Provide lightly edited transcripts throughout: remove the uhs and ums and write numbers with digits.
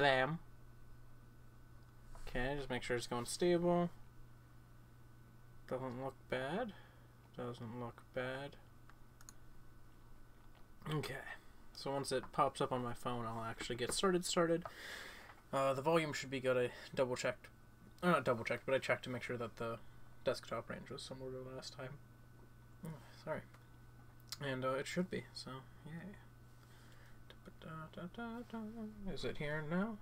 Blam. Okay, just make sure it's going stable. Doesn't look bad. Doesn't look bad. Okay, so once it pops up on my phone, I'll actually get started. The volume should be good. I double checked. Not double checked, but I checked to make sure that the desktop range was similar to last time. Oh, sorry. And it should be, so yay. Is it here now?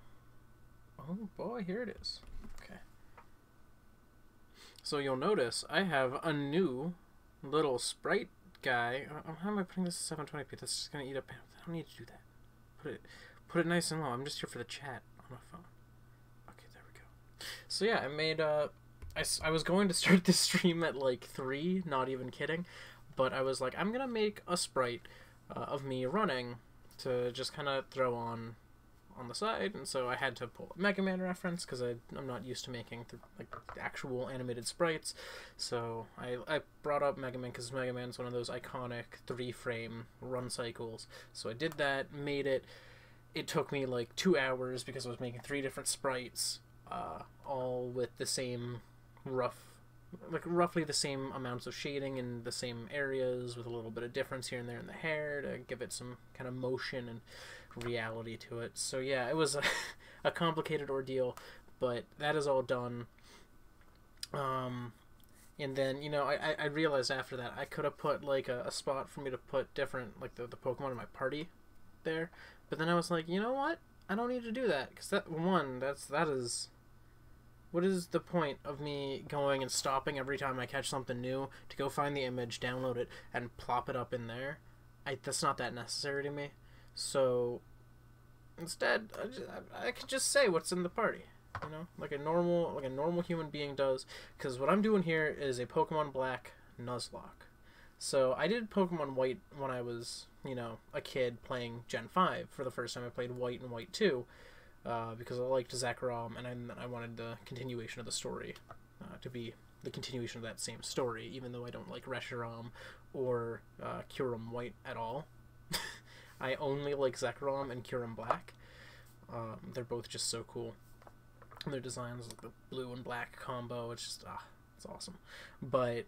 Oh boy, here it is. Okay. So you'll notice I have a new little sprite guy. How am I putting this at 720p? That's just gonna eat up. I don't need to do that. Put it nice and low. I'm just here for the chat on my phone. Okay, there we go. So yeah, I made I was going to start this stream at like 3, not even kidding, but I was like, I'm gonna make a sprite of me running to just kind of throw on the side, and so I had to pull a Mega Man reference because I'm not used to making like actual animated sprites. So I brought up Mega Man because Mega Man's one of those iconic 3-frame run cycles. So I did that, made it. It took me like 2 hours because I was making 3 different sprites, all with the same roughly the same amounts of shading in the same areas, with a little bit of difference here and there in the hair to give it some kind of motion and reality to it. So yeah, it was a complicated ordeal, but that is all done. And then, you know, I realized after that I could have put like a spot for me to put different, like the Pokemon in my party there, but then I was like, you know what, I don't need to do that, because that is what is the point of me going and stopping every time I catch something new to go find the image, download it, and plop it up in there? That's not that necessary to me. So instead, I could just say what's in the party, you know, like a normal human being does. Because what I'm doing here is a Pokemon Black Nuzlocke. So I did Pokemon White when I was, you know, a kid playing Gen 5 for the first time. I played White and White 2. Because I liked Zekrom, and I wanted the continuation of the story to be the continuation of that same story, even though I don't like Reshiram or Kyurem White at all. I only like Zekrom and Kyurem Black. They're both just so cool. And their designs, like the blue and black combo, it's just, it's awesome. But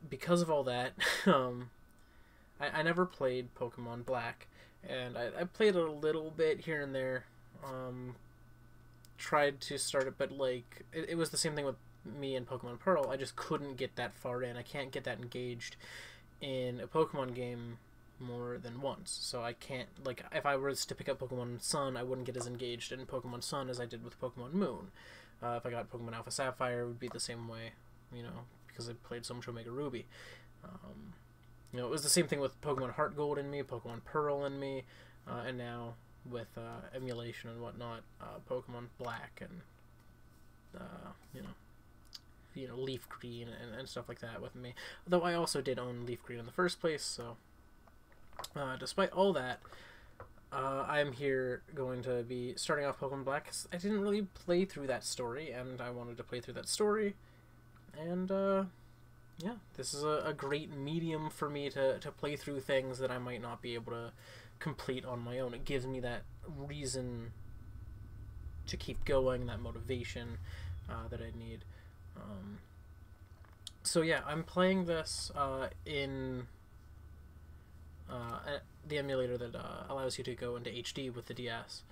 because of all that, I never played Pokemon Black. And I played a little bit here and there, tried to start it, but like, it was the same thing with me and Pokemon Pearl. I just couldn't get that far in. I can't get that engaged in a Pokemon game more than once. So I can't, like, if I was to pick up Pokemon Sun, I wouldn't get as engaged in Pokemon Sun as I did with Pokemon Moon. If I got Pokemon Alpha Sapphire, it would be the same way, you know, because I played so much Omega Ruby. You know, it was the same thing with Pokemon Heart Gold in me, Pokemon Pearl in me, and now with emulation and whatnot, Pokemon Black and you know, Leaf Green and stuff like that with me. Though I also did own Leaf Green in the first place, so despite all that, I'm here going to be starting off Pokemon Black. 'Cause I didn't really play through that story, and I wanted to play through that story, and yeah, this is a great medium for me to play through things that I might not be able to complete on my own. It gives me that reason to keep going, that motivation that I need. So yeah, I'm playing this in the emulator that allows you to go into HD with the DS,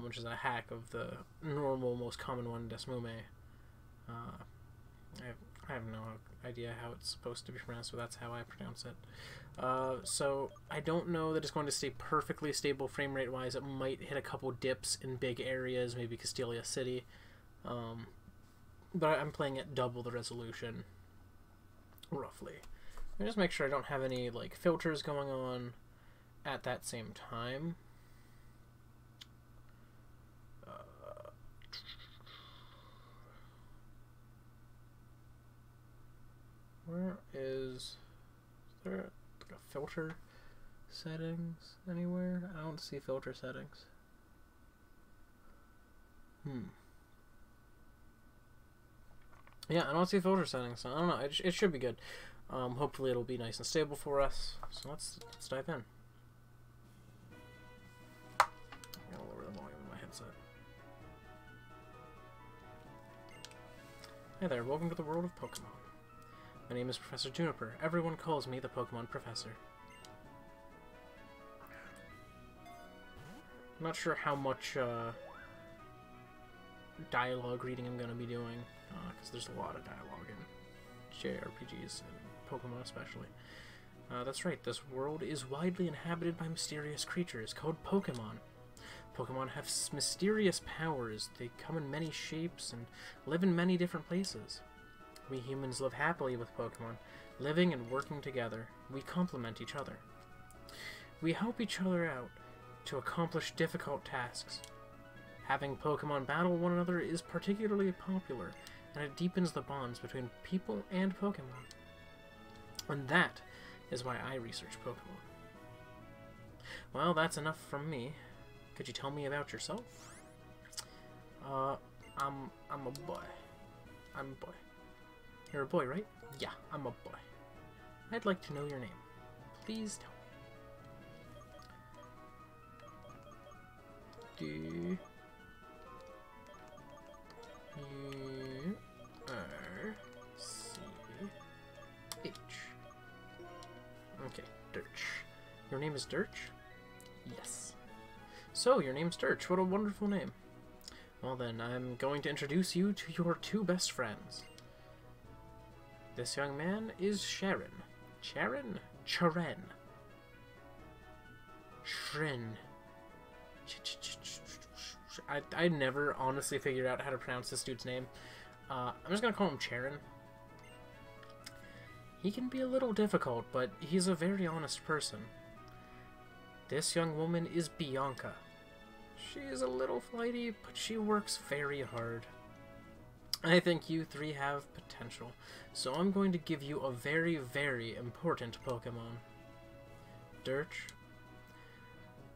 which is a hack of the normal, most common one, Desmume. I have no idea how it's supposed to be pronounced, but that's how I pronounce it. So I don't know that it's going to stay perfectly stable frame rate wise. It might hit a couple dips in big areas, maybe Castelia City. But I'm playing at double the resolution, roughly. Let me just make sure I don't have any like filters going on at that same time. Where is there like a filter settings anywhere? I don't see filter settings. Yeah, I don't see filter settings, so I don't know. It should be good. Hopefully it'll be nice and stable for us. So let's dive in. I'll lower the volume Hi there, welcome to the world of Pokemon. My name is Professor Juniper. Everyone calls me the Pokemon Professor. I'm not sure how much dialogue reading I'm going to be doing, because there's a lot of dialogue in JRPGs, and Pokemon especially. That's right, this world is widely inhabited by mysterious creatures called Pokemon. Pokemon have mysterious powers. They come in many shapes and live in many different places. We humans live happily with Pokemon, living and working together. We complement each other. We help each other out to accomplish difficult tasks. Having Pokemon battle one another is particularly popular, and it deepens the bonds between people and Pokemon. And that is why I research Pokemon. Well, that's enough from me. Could you tell me about yourself? I'm a boy. I'm a boy. You're a boy, right? Yeah, I'm a boy. I'd like to know your name. Please tell me. D-U-R-C-H. Okay, Dirch. Your name is Dirch? Yes. So, your name's Dirch. What a wonderful name. Well then, I'm going to introduce you to your two best friends. This young man is Sharon. Sharon? Charen. Shrin. I never honestly figured out how to pronounce this dude's name. I'm just gonna call him Charon. He can be a little difficult, but he's a very honest person. This young woman is Bianca. She is a little flighty, but she works very hard. I think you three have potential, so I'm going to give you a very, very important Pokemon. Dirch,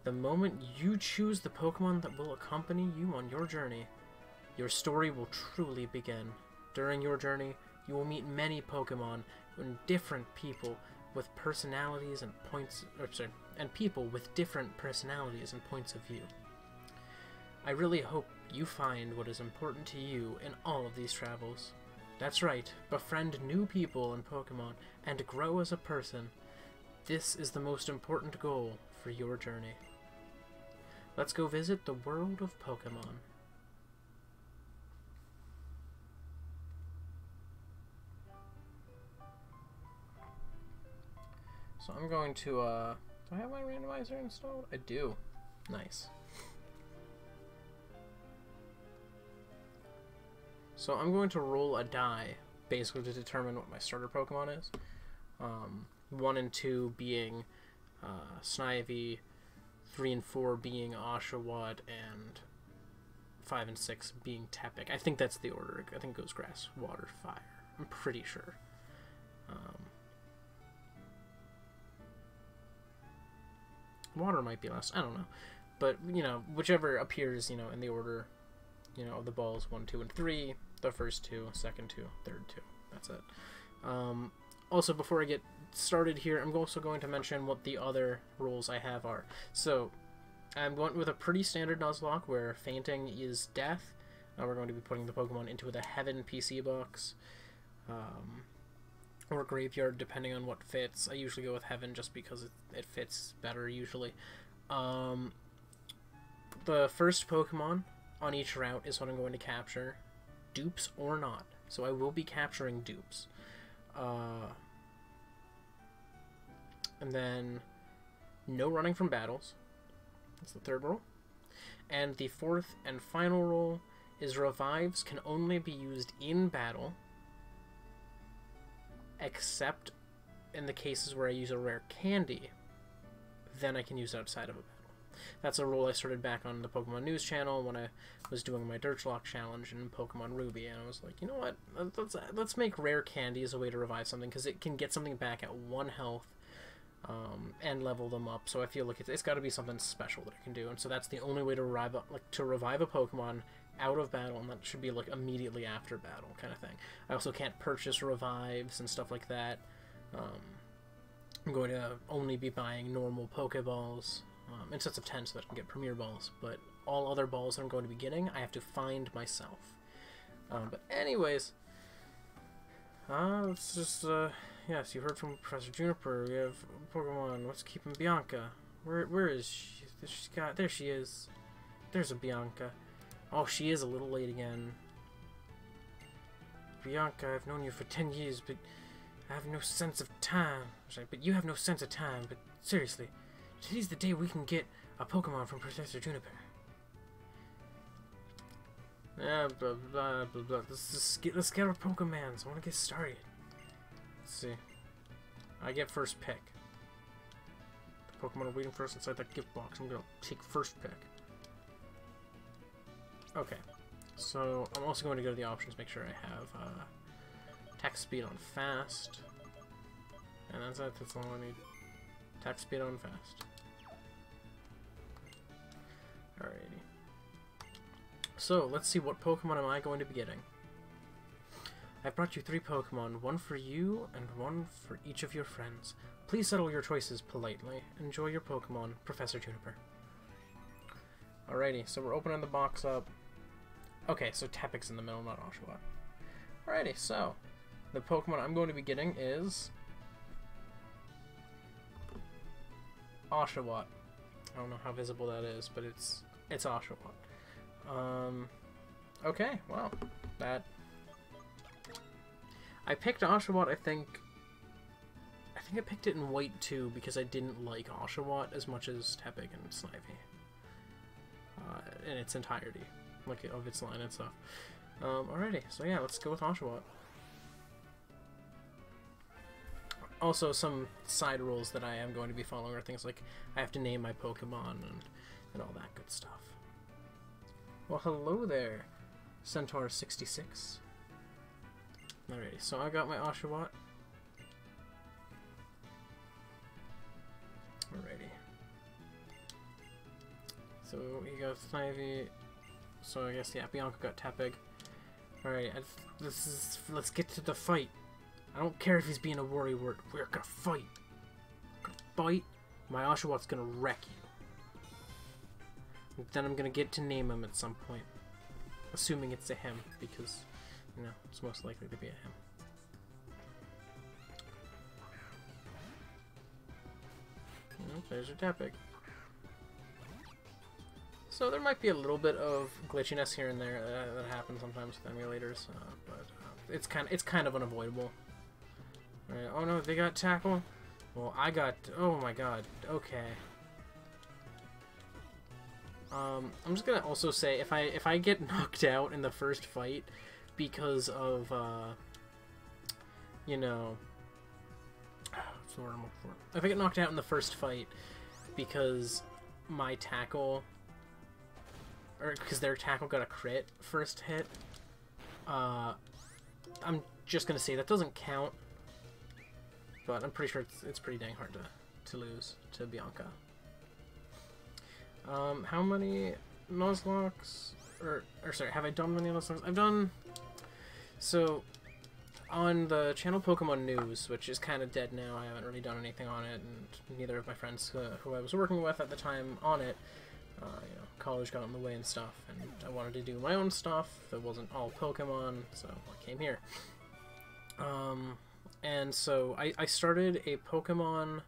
the moment you choose the Pokemon that will accompany you on your journey, your story will truly begin. During your journey, you will meet many Pokemon and different people with personalities and people with different personalities and points of view. I really hope you find what is important to you in all of these travels. That's right, befriend new people in Pokemon and grow as a person. This is the most important goal for your journey. Let's go visit the world of Pokemon. So I'm going to, do I have my randomizer installed? I do. Nice. So I'm going to roll a die, basically to determine what my starter Pokemon is. 1 and 2 being Snivy, 3 and 4 being Oshawott, and 5 and 6 being Tepig. I think that's the order. I think it goes Grass, Water, Fire. I'm pretty sure. Water might be last. I don't know. But, you know, whichever appears, you know, in the order, you know, of the balls 1, 2, and 3. The first 2, second 2, third 2. That's it. Also, before I get started here, I'm also going to mention what the other rules I have are. So, I'm going with a pretty standard Nuzlocke where fainting is death. We're going to be putting the Pokemon into the Heaven PC box. Or Graveyard, depending on what fits. I usually go with Heaven just because it fits better, usually. The first Pokemon on each route is what I'm going to capture. Dupes or not. So I will be capturing dupes. And then no running from battles. That's the third rule. And the fourth and final rule is revives can only be used in battle, except in the cases where I use a rare candy. Then I can use it outside of a battle. That's a rule I started back on the Pokemon News channel when I was doing my NUZLOCKE challenge in Pokemon Ruby, and I was like, you know what, let's make rare candy as a way to revive something, because it can get something back at 1 health, and level them up, so I feel like it's got to be something special that it can do, and so that's the only way to revive a Pokemon out of battle, and that should be like immediately after battle kind of thing. I also can't purchase revives and stuff like that. I'm going to only be buying normal Pokeballs, in sets of 10 so that I can get Premier Balls, but all other balls that I'm going to be getting, I have to find myself. But anyways, Let's just, yes, you heard from Professor Juniper. We have Pokemon. What's keeping Bianca? Where is she? There she is. There's a Bianca. Oh, she is a little late again. Bianca, I've known you for 10 years, but I have no sense of time. Sorry, but you have no sense of time, but seriously, today's the day we can get a Pokemon from Professor Juniper. Yeah, blah, blah, blah, blah. Let's get our Pokemons. I want to get started. Let's see. I get first pick. The Pokemon are waiting for us inside that gift box. I'm going to take first pick. Okay. So, I'm also going to go to the options, make sure I have attack speed on fast. And that's it, that's all I need. Attack speed on fast. Alrighty. So, let's see, what Pokemon am I going to be getting? I've brought you 3 Pokemon, one for you and one for each of your friends. Please settle your choices politely. Enjoy your Pokemon, Professor Juniper. Alrighty, so we're opening the box up. Okay, so Tepig's in the middle, not Oshawott. Alrighty, so the Pokemon I'm going to be getting is Oshawott. I don't know how visible that is, but it's Oshawott. Okay, well, that I picked Oshawott. I think I picked it in white too because I didn't like Oshawott as much as Tepig and Snivy in its entirety. Like of its line and stuff. Alrighty, so yeah, let's go with Oshawott. Also, some side rules that I am going to be following are things like I have to name my Pokemon and all that good stuff. Well, hello there, Centaur66. Alrighty, so I got my Oshawott. Alrighty. So we got Snivy. So I guess, yeah, Bianca got Tepig. Alright, let's get to the fight. I don't care if he's being a worrywart. We're gonna fight. We're gonna fight. My Oshawott's gonna wreck you. And then I'm gonna get to name him at some point. Assuming it's a him, because, you know, it's most likely to be a him. Oh, there's your Tepig. So there might be a little bit of glitchiness here and there that happens sometimes with emulators, but it's kind of unavoidable. Right, oh no, they got Tackle. Well, I got. Oh my God. Okay. I'm just gonna also say if I get knocked out in the first fight because of you know, what's the word I'm looking for? If I get knocked out in the first fight because my Tackle. Or because their Tackle got a crit first hit, I'm just gonna say that doesn't count. But I'm pretty sure it's pretty dang hard to lose to Bianca. How many Nuzlocks? Or sorry, have I done many Nuzlocks? I've done. So on the channel Pokemon News, which is kind of dead now, I haven't really done anything on it, and neither of my friends who I was working with at the time on it. You know, college got in the way and stuff, and I wanted to do my own stuff that wasn't all Pokemon, so I came here. And so I started a Pokemon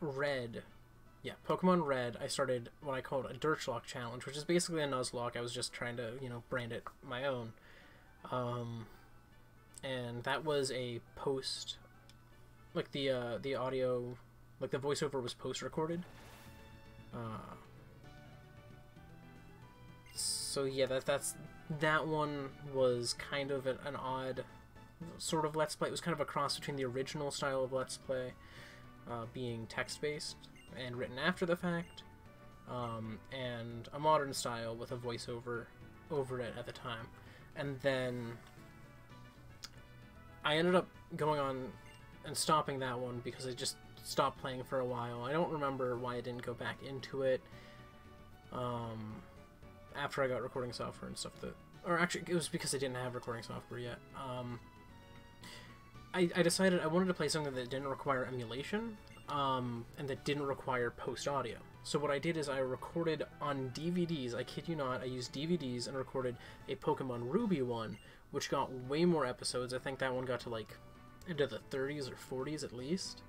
Red. Yeah, Pokemon Red. I started what I called a Dirtlock challenge, which is basically a Nuzlocke. I was just trying to, you know, brand it my own. And that was a post, like the audio, like the voiceover was post-recorded. So yeah, that one was kind of an odd sort of Let's Play. It was kind of a cross between the original style of Let's Play, being text-based and written after the fact, and a modern style with a voiceover over it at the time. And then I ended up going on and stopping that one because I just stopped playing for a while. I don't remember why I didn't go back into it after I got recording software and stuff. Or actually, it was because I didn't have recording software yet. I decided I wanted to play something that didn't require emulation, and that didn't require post-audio. So what I did is I recorded on DVDs, I kid you not, I used DVDs and recorded a Pokemon Ruby one, which got way more episodes. I think that one got to like into the 30s or 40s at least,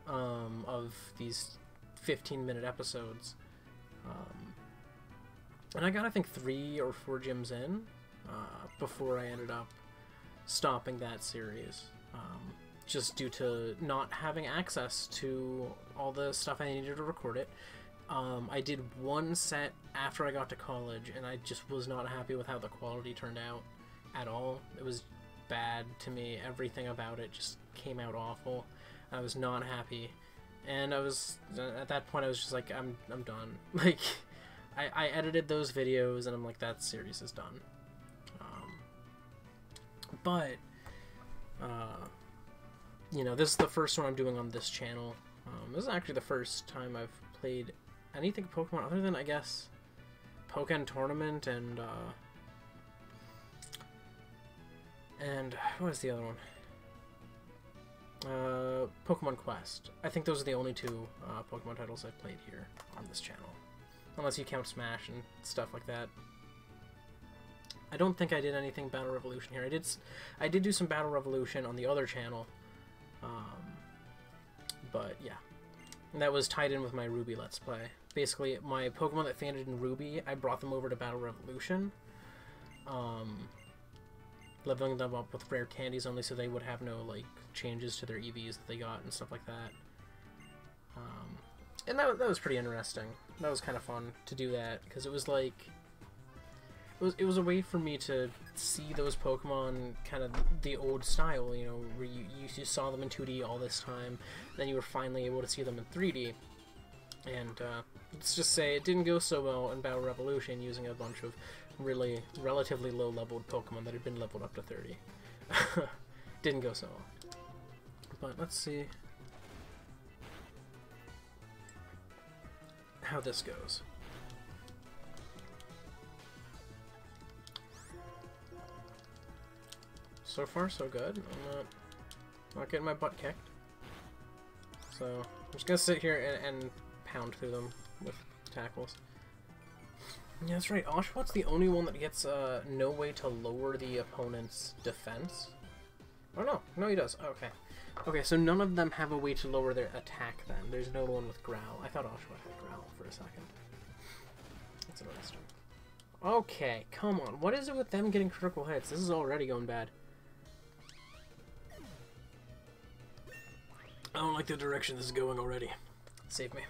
of these 15-minute episodes. And I got, I think, 3 or 4 gyms in before I ended up stopping that series, just due to not having access to all the stuff I needed to record it. I did one set after I got to college, and I just was not happy with how the quality turned out at all. It was bad to me. Everything about it just came out awful. I was not happy, and I was, at that point, I was just like, I'm done. Like, I edited those videos, and I'm like, that series is done. You know, this is the first one I'm doing on this channel. This is actually the first time I've played anything Pokemon other than, I guess, Pokemon Tournament and what was the other one? Pokemon Quest. I think those are the only 2 Pokemon titles I've played here on this channel. Unless you count Smash and stuff like that. I don't think I did anything Battle Revolution here. I did do some Battle Revolution on the other channel. But yeah. And that was tied in with my Ruby Let's Play. Basically, my Pokemon that fainted in Ruby, I brought them over to Battle Revolution. Leveling them up with rare candies only so they would have no, like, changes to their EVs that they got and stuff like that. And that was pretty interesting. That was kind of fun to do that, because it was like... It was a way for me to see those Pokemon kind of the old style, you know, where you saw them in 2D all this time, then you were finally able to see them in 3D. And let's just say it didn't go so well in Battle Revolution using a bunch of really relatively low-leveled Pokemon that had been leveled up to 30. Didn't go so well. But let's see how this goes. So far, so good. I'm not getting my butt kicked. So I'm just gonna sit here and pound through them with tackles. Yeah, that's right. Oshawott the only one that gets no way to lower the opponent's defense. Oh no, no, he does. Okay, okay. So none of them have a way to lower their attack. Then there's no one with Growl. I thought Oshawott had Growl for a second. That's interesting. Okay, come on. What is it with them getting critical hits? This is already going bad. I don't like the direction this is going already. Save me.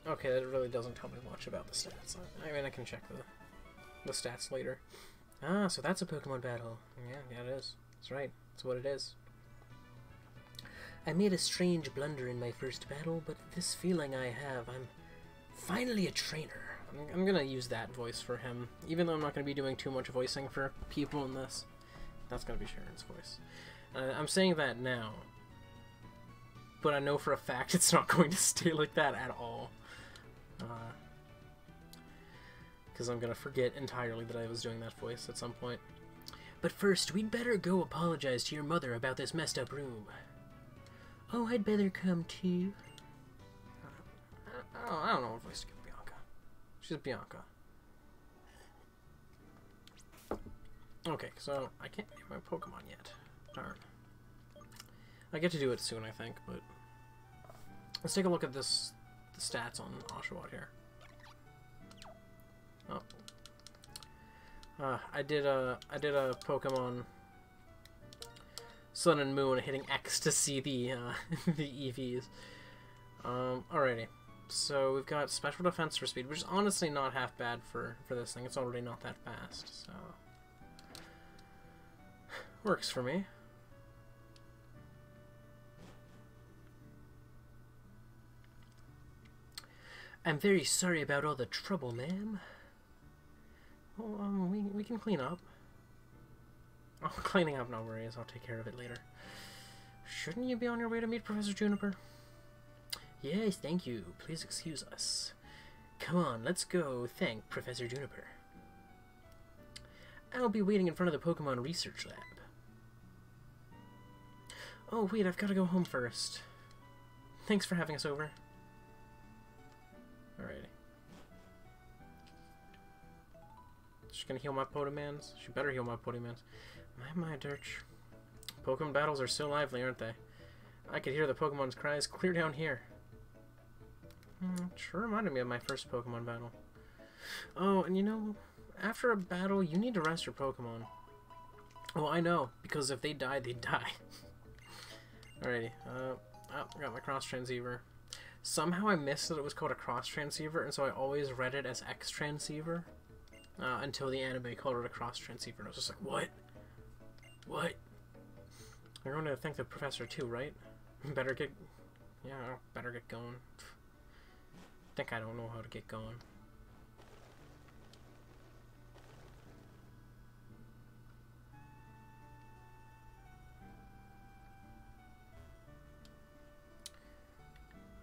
Okay, that really doesn't tell me much about the stats. I mean, I can check the stats later. Ah, so that's a Pokemon battle. Yeah, it is. That's right. That's what it is. I made a strange blunder in my first battle, but this feeling I have, I'm finally a trainer. I'm gonna use that voice for him, even though I'm not gonna be doing too much voicing for people in this. That's gonna be Sharon's voice. I'm saying that now, but I know for a fact it's not going to stay like that at all. Because I'm going to forget entirely that I was doing that voice at some point. But first, we'd better go apologize to your mother about this messed up room. Oh, I'd better come too. I don't know what voice to give Bianca. She's Bianca. Okay, so I can't get my Pokemon yet. Darn. I get to do it soon, I think, but let's take a look at the stats on Oshawott here. Oh. I did a Pokemon Sun and Moon hitting X to see the the EVs. Alrighty. So we've got special defense for speed, which is honestly not half bad for this thing. It's already not that fast, so works for me. I'm very sorry about all the trouble, ma'am. Well, we can clean up. Oh, cleaning up, no worries. I'll take care of it later. Shouldn't you be on your way to meet Professor Juniper? Yes, thank you. Please excuse us. Come on, let's go thank Professor Juniper. I'll be waiting in front of the Pokemon Research Lab. Oh, wait, I've got to go home first. Thanks for having us over. Alrighty. She's gonna heal my Podimans. She better heal my Podimans. My Dirch. Pokemon battles are so lively, aren't they? I could hear the Pokemon's cries clear down here. Sure reminded me of my first Pokemon battle. Oh, and you know, after a battle, you need to rest your Pokemon. Well, I know, because if they die, they die. Alrighty, I got my Cross Transceiver. Somehow I missed that it was called a Cross Transceiver, and so I always read it as X Transceiver. Until the anime called it a Cross Transceiver, and I was just like, what? What? You're going to thank the professor too, right? Better get... Yeah, better get going. Think I don't know how to get going.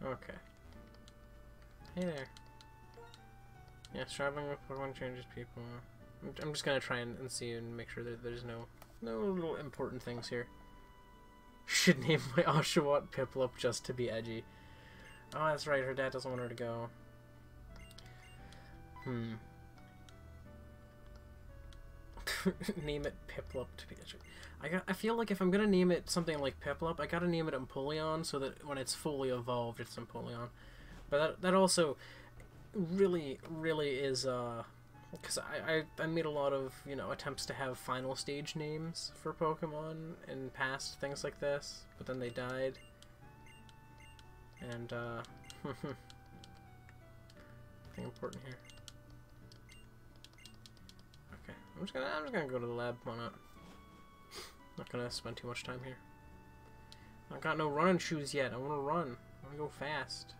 Okay. Hey there. Yeah, traveling with Pokemon changes people. I'm just gonna try and see and make sure that there's no little important things here. Should name my Oshawott Piplup just to be edgy. Oh, that's right, her dad doesn't want her to go. Name it Piplup to be edgy. I feel like if I'm gonna name it something like Piplup, I gotta name it Empoleon so that when it's fully evolved, it's Empoleon. But that also really is because I made a lot of, you know, attempts to have final stage names for Pokemon in past things like this, but then they died. And nothing important here. Okay, I'm just gonna go to the lab. Why not? Not gonna spend too much time here. I got no running shoes yet. I wanna run. I wanna go fast.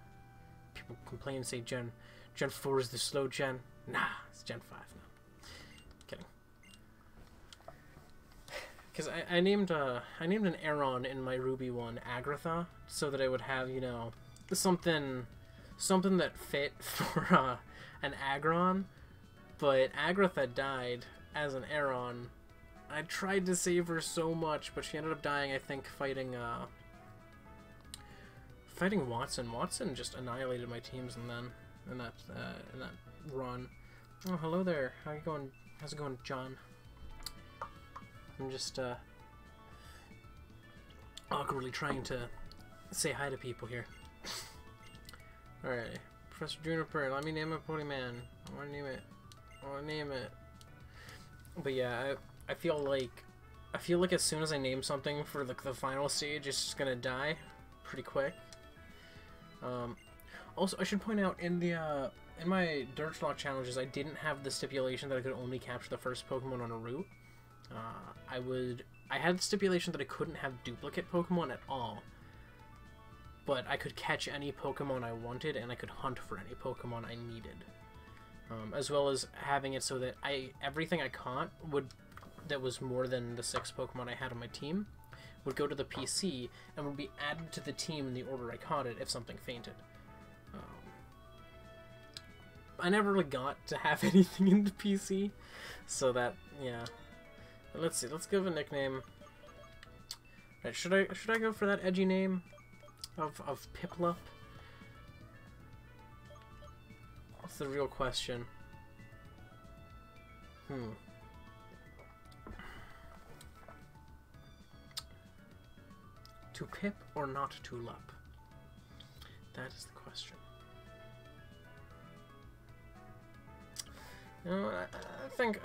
People complain and say Gen 4 is the slow gen. Nah, it's Gen 5 now. Kidding. Because I named an Aeron in my Ruby one Agratha, so that I would have, you know, something that fit for an Aggron, but Agratha died as an Aeron. I tried to save her so much, but she ended up dying, I think, fighting Watson. Watson just annihilated my teams, and then in that run. Oh, hello there. How you going? How's it going, John? I'm just awkwardly trying to say hi to people here. Alright, Professor Juniper, let me name a Pokemon. I want to name it. But yeah, I feel like as soon as I name something for the final stage, it's just gonna die pretty quick. Also, I should point out in my NUZLOCKE challenges, I didn't have the stipulation that I could only capture the first Pokemon on a route. I had the stipulation that I couldn't have duplicate Pokemon at all, but I could catch any Pokemon I wanted, and I could hunt for any Pokemon I needed. As well as having it so that everything I caught that was more than the 6 Pokemon I had on my team would go to the PC and would be added to the team in the order I caught it if something fainted. I never really got to have anything in the PC, so that, yeah. But let's see, let's give a nickname. Right, should I go for that edgy name of Piplup? That's the real question. To Pip or not to Lup? That is the question. You know,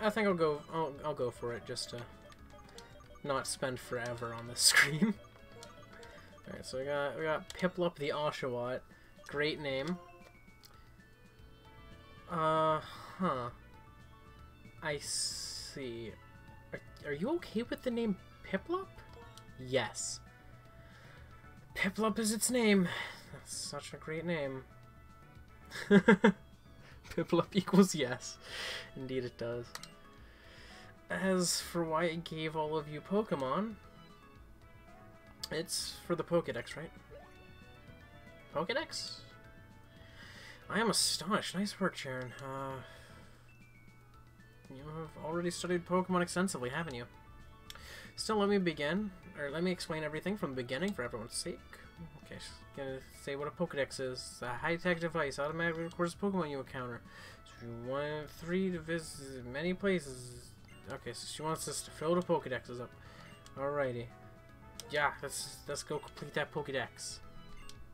I think I'll go for it just to not spend forever on this screen. All right, so we got Piplup the Oshawott, great name. I see. Are you okay with the name Piplup? Yes. Piplup is its name. That's such a great name. Piplup equals yes. Indeed it does. As for why it gave all of you Pokemon, it's for the Pokédex, right? Pokédex? I am astonished. Nice work, Sharon. You have already studied Pokemon extensively, haven't you? Still, let me begin, or let me explain everything from the beginning for everyone's sake. Okay, she's gonna say what a Pokedex is. A high-tech device automatically records Pokemon you encounter. So if you want 3 to visit many places. Okay, so she wants us to fill the Pokedexes up. Alrighty. Yeah, let's go complete that Pokedex.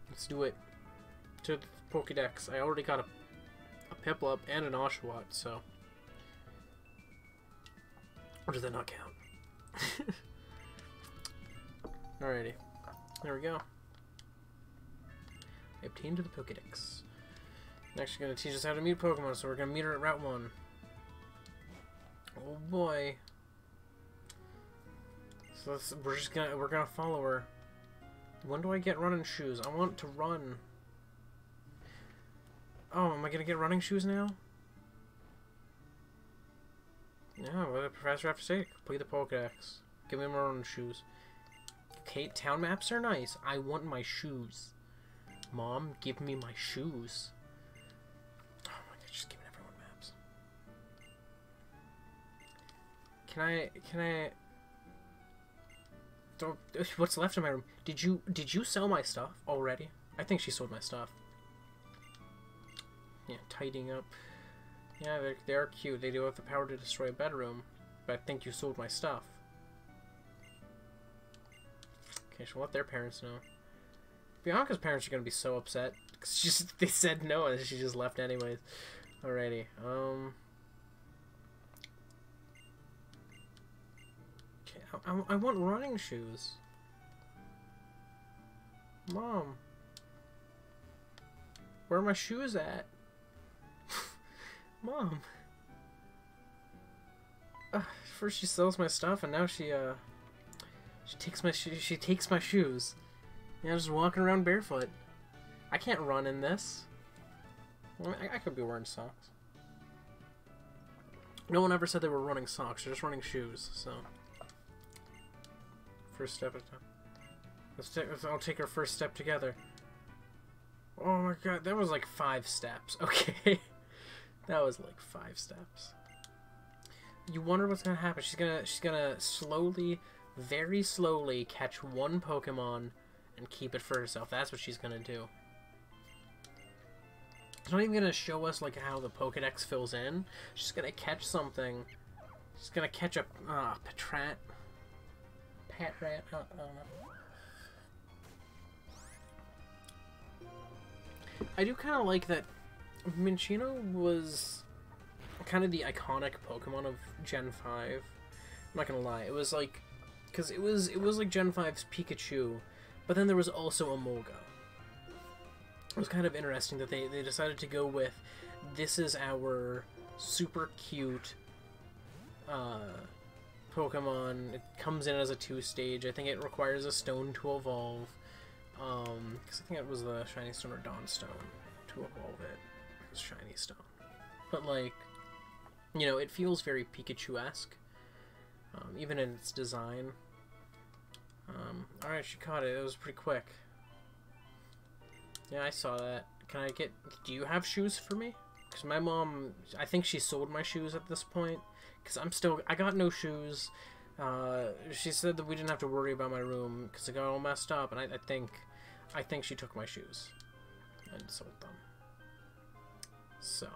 Let's do it. To the Pokedex. I already got a Piplup and an Oshawott, so. Or does that not count? Alrighty. There we go. I obtained the Pokedex. Next, she's going to teach us how to meet Pokemon, so we're going to meet her at Route 1. Oh boy. So we're gonna follow her. When do I get running shoes? I want to run. Oh, am I gonna get running shoes now? Yeah, what did the professor have to say? Complete the Pokedex. Give me my running shoes. Okay, town maps are nice. I want my shoes. Mom, give me my shoes. Oh my god, just giving everyone maps. Can I don't, what's left in my room? Did you sell my stuff already? I think she sold my stuff. Yeah, tidying up. Yeah, they're cute. They do have the power to destroy a bedroom, but I think you sold my stuff. Okay, she'll let their parents know. Bianca's parents are gonna be so upset because they said no and she just left anyways. Alrighty. Okay, I want running shoes. Mom, where are my shoes at? Mom. First she sells my stuff, and now she takes my shoes. Yeah, I'm just walking around barefoot. I can't run in this. I could be wearing socks. No one ever said they were running socks. They're just running shoes. So, first step at a time. I'll take our first step together. Oh my god, that was like 5 steps. Okay. That was like 5 steps. You wonder what's gonna happen. She's gonna slowly, very slowly catch one Pokemon and keep it for herself. That's what she's gonna do. She's not even gonna show us like how the Pokedex fills in. She's gonna catch something. She's gonna catch a Patrat. I don't know. I do kind of like that Minccino was kind of the iconic Pokemon of Gen 5. I'm not gonna lie, it was like, because it was like Gen 5's Pikachu, but then there was also a Molga. It was kind of interesting that they decided to go with, this is our super cute Pokemon. It comes in as a 2-stage. I think it requires a stone to evolve. Because I think it was the Shiny Stone or Dawn Stone to evolve it. It was Shiny Stone. But, like, you know, it feels very Pikachu-esque. Even in its design. Alright, she caught it. It was pretty quick. Yeah, I saw that. Can I get... Do you have shoes for me? Because my mom... I think she sold my shoes at this point. Because I got no shoes. She said that we didn't have to worry about my room because it got all messed up, and I think she took my shoes and sold them. So,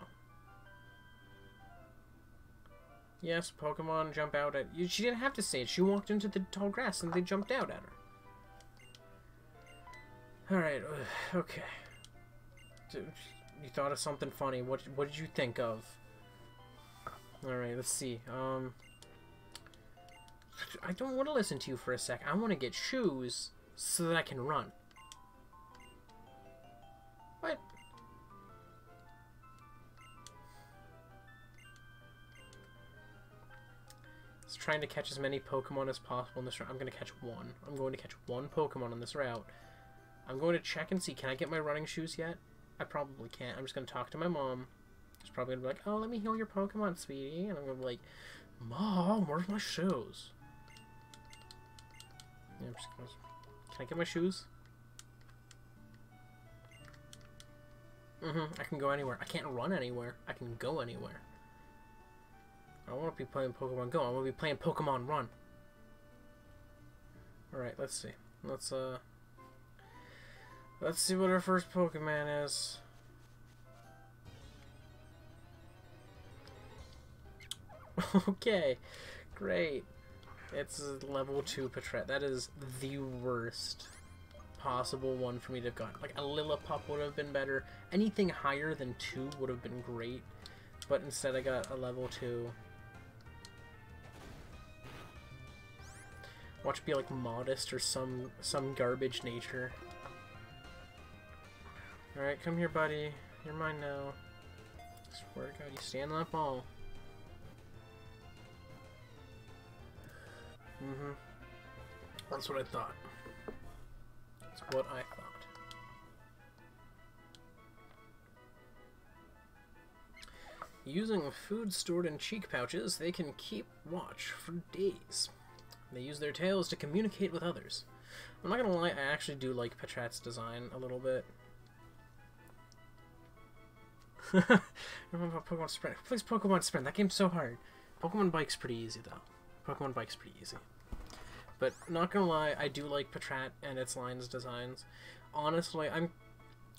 yes, Pokemon jump out at you. She didn't have to say it. She walked into the tall grass and they jumped out at her. All right, okay. You thought of something funny. What did you think of? All right, let's see. I don't want to listen to you for a sec. I want to get shoes so that I can run. What? It's trying to catch as many Pokemon as possible in this route. I'm going to catch one. I'm going to catch one Pokemon on this route. I'm going to check and see. Can I get my running shoes yet? I probably can't. I'm just going to talk to my mom. She's probably going to be like, oh, let me heal your Pokemon, sweetie. And I'm going to be like, Mom, where's my shoes? Yeah, I'm just gonna... Can I get my shoes? I can go anywhere. I can't run anywhere. I can go anywhere. I don't want to be playing Pokemon Go. I want to be playing Pokemon Run. Alright, let's see. Let's, Let's see what our first Pokemon is. Okay, great. It's a level 2 Patrat. That is the worst possible one for me to have gotten. Like, a Lillipup would have been better. Anything higher than 2 would have been great. But instead I got a level 2. Watch it be like Modest or some garbage nature. Alright, come here, buddy. You're mine now. Swear to God, you stand on that ball. Mm-hmm. That's what I thought. That's what I thought. Using food stored in cheek pouches, they can keep watch for days. They use their tails to communicate with others. I'm not gonna lie, I actually do like Patrat's design a little bit. Remember about Pokemon Sprint? Who plays Pokemon Sprint? That game's so hard. Pokemon Bike's pretty easy, though. Pokemon Bike's pretty easy. But, not gonna lie, I do like Patrat and its lines designs. Honestly,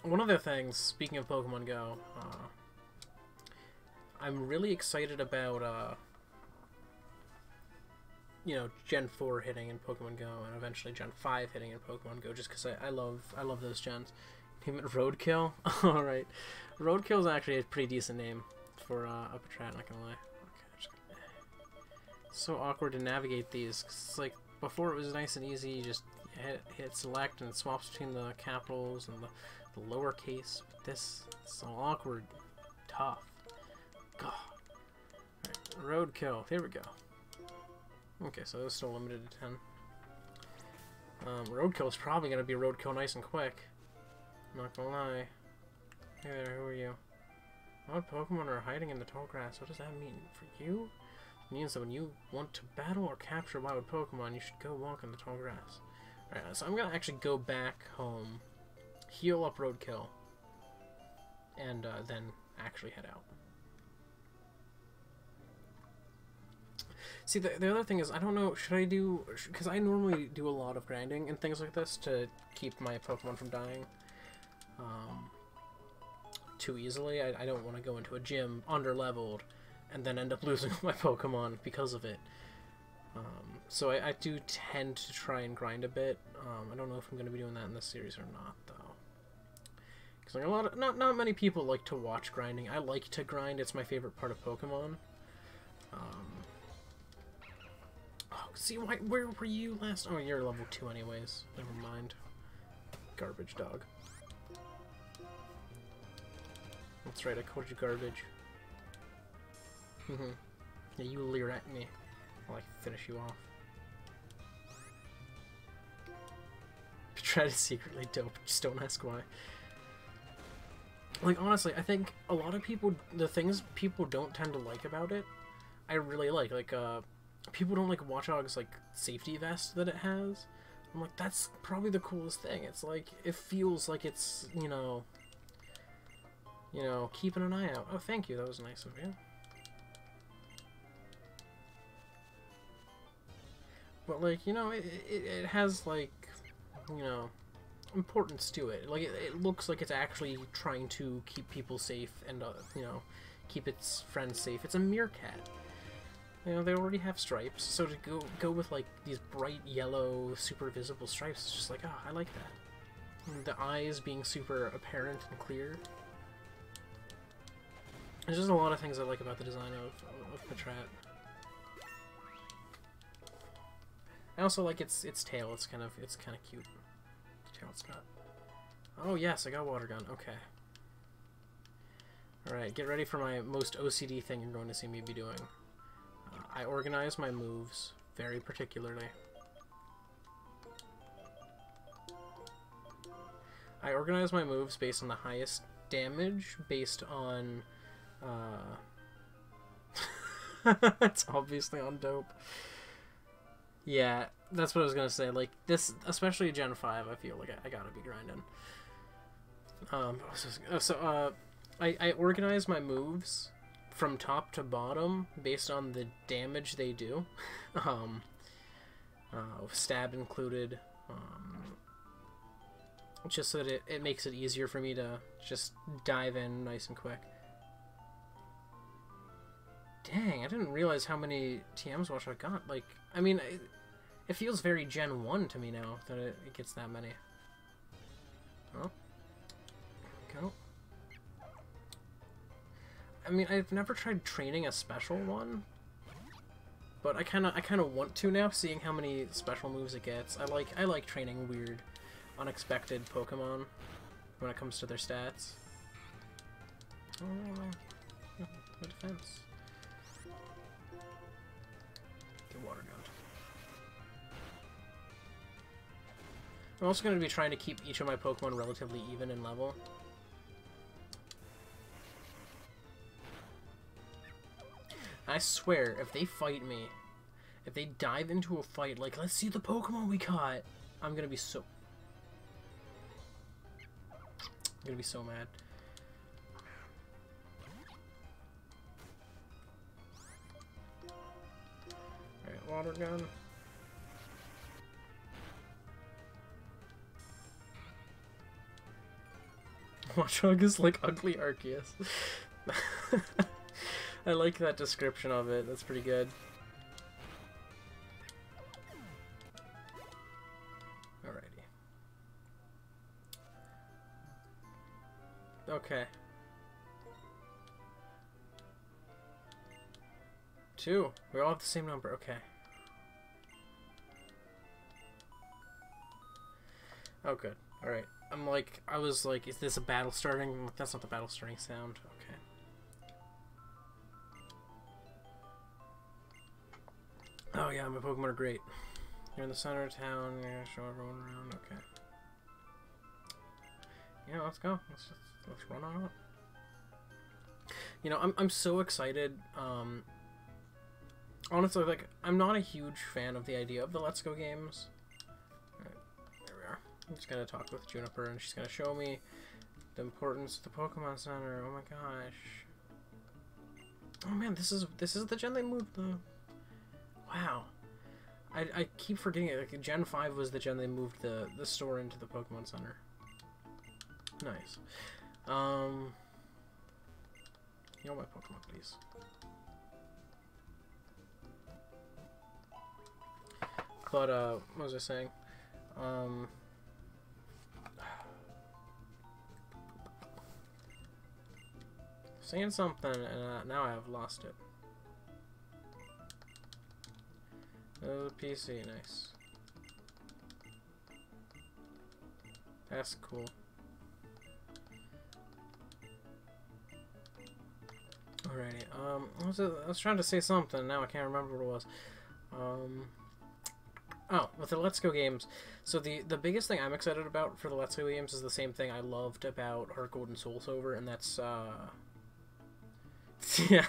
one of the things, speaking of Pokemon Go, I'm really excited about, you know, Gen 4 hitting in Pokemon Go, and eventually Gen 5 hitting in Pokemon Go, just because I love those gens. Name it Roadkill? Alright. Roadkill is actually a pretty decent name for a Patrat, not gonna lie. Okay, it's so awkward to navigate these, 'cause it's like, before it was nice and easy, you just hit select and it swaps between the capitals and the lowercase. But this is so awkward. Tough. God. Alright, Roadkill. Here we go. Okay, so it's still limited to 10. Roadkill is probably going to be Roadkill nice and quick. Not gonna lie. Hey there, who are you? What Pokemon are hiding in the tall grass? What does that mean? For you? It means that when you want to battle or capture wild Pokemon, you should go walk in the tall grass. Alright, so I'm gonna actually go back home, heal up Roadkill, and then actually head out. See, the other thing is, I don't know, should I do... Because I normally do a lot of grinding and things like this to keep my Pokemon from dying too easily. I don't want to go into a gym under-leveled and then end up losing my Pokemon because of it. So I do tend to try and grind a bit. I don't know if I'm going to be doing that in this series or not, though. Because like not many people like to watch grinding. I like to grind. It's my favorite part of Pokemon. Oh, see, where were you last? Oh, you're level 2 anyways. Never mind. Garbage dog. That's right, I called you garbage. Yeah, you leer at me while I finish you off. Try to secretly dope, just don't ask why. Like, honestly, I think a lot of people, the things people don't tend to like about it, I really like. Like, people don't like Watch Dogs' like safety vest that it has. I'm like, that's probably the coolest thing. It's like, it feels like it's, you know, keeping an eye out. Oh, thank you, that was nice of you. But like, you know, it has like, you know, importance to it. Like, it looks like it's actually trying to keep people safe and, you know, keep its friends safe. It's a meerkat. You know, they already have stripes, so to go with, like, these bright yellow, super visible stripes, it's just like, oh, I like that. And the eyes being super apparent and clear. There's just a lot of things I like about the design of Patrat. I also like its tail. It's kind of cute. The tail it's got. Oh yes, I got water gun. Okay. All right, get ready for my most OCD thing you're going to see me be doing. I organize my moves very particularly. I organize my moves based on the highest damage, based on it's obviously on dope. Yeah, that's what I was gonna say. Like, this, especially Gen 5, I feel like I gotta be grinding. I organize my moves from top to bottom based on the damage they do. Stab included. just so that it makes it easier for me to just dive in nice and quick. Dang, I didn't realize how many TMs watch I got. Like, I mean, it feels very Gen 1 to me now that it gets that many. Oh. Go. I mean, I've never tried training a special one, but I kind of want to now, seeing how many special moves it gets. I like training weird, unexpected Pokemon when it comes to their stats. Oh, no defense. Get water gun. I'm also going to be trying to keep each of my Pokemon relatively even in level. I swear, if they fight me, if they dive into a fight, like, let's see the Pokemon we caught, I'm gonna be so mad. Alright, water gun. Watchog is like ugly Arceus. I like that description of it. That's pretty good. Alrighty. Okay. 2. We all have the same number. Okay. Oh, good. Alright. I was like, is this a battle starting? That's not the battle starting sound. Okay. Oh yeah, my Pokemon are great. You're in the center of town, you're gonna show everyone around, okay. Yeah, let's go. Let's run on up. You know, I'm so excited. Honestly, like, I'm not a huge fan of the idea of the Let's Go games. Alright, there we are. I'm just gonna talk with Juniper and she's gonna show me the importance of the Pokemon Center. Oh my gosh. Oh man, this is the gen they moved the... Wow. I keep forgetting it. Like, Gen 5 was the gen they moved the store into the Pokemon Center. Nice. Heal my Pokemon, please. But, what was I saying? Saying something, and now I have lost it. Oh, PC, nice. That's cool. Alrighty, I was trying to say something, now I can't remember what it was. Oh, with the Let's Go games, so the biggest thing I'm excited about for the Let's Go games is the same thing I loved about Heart Gold and Soul Silver, and that's, yeah,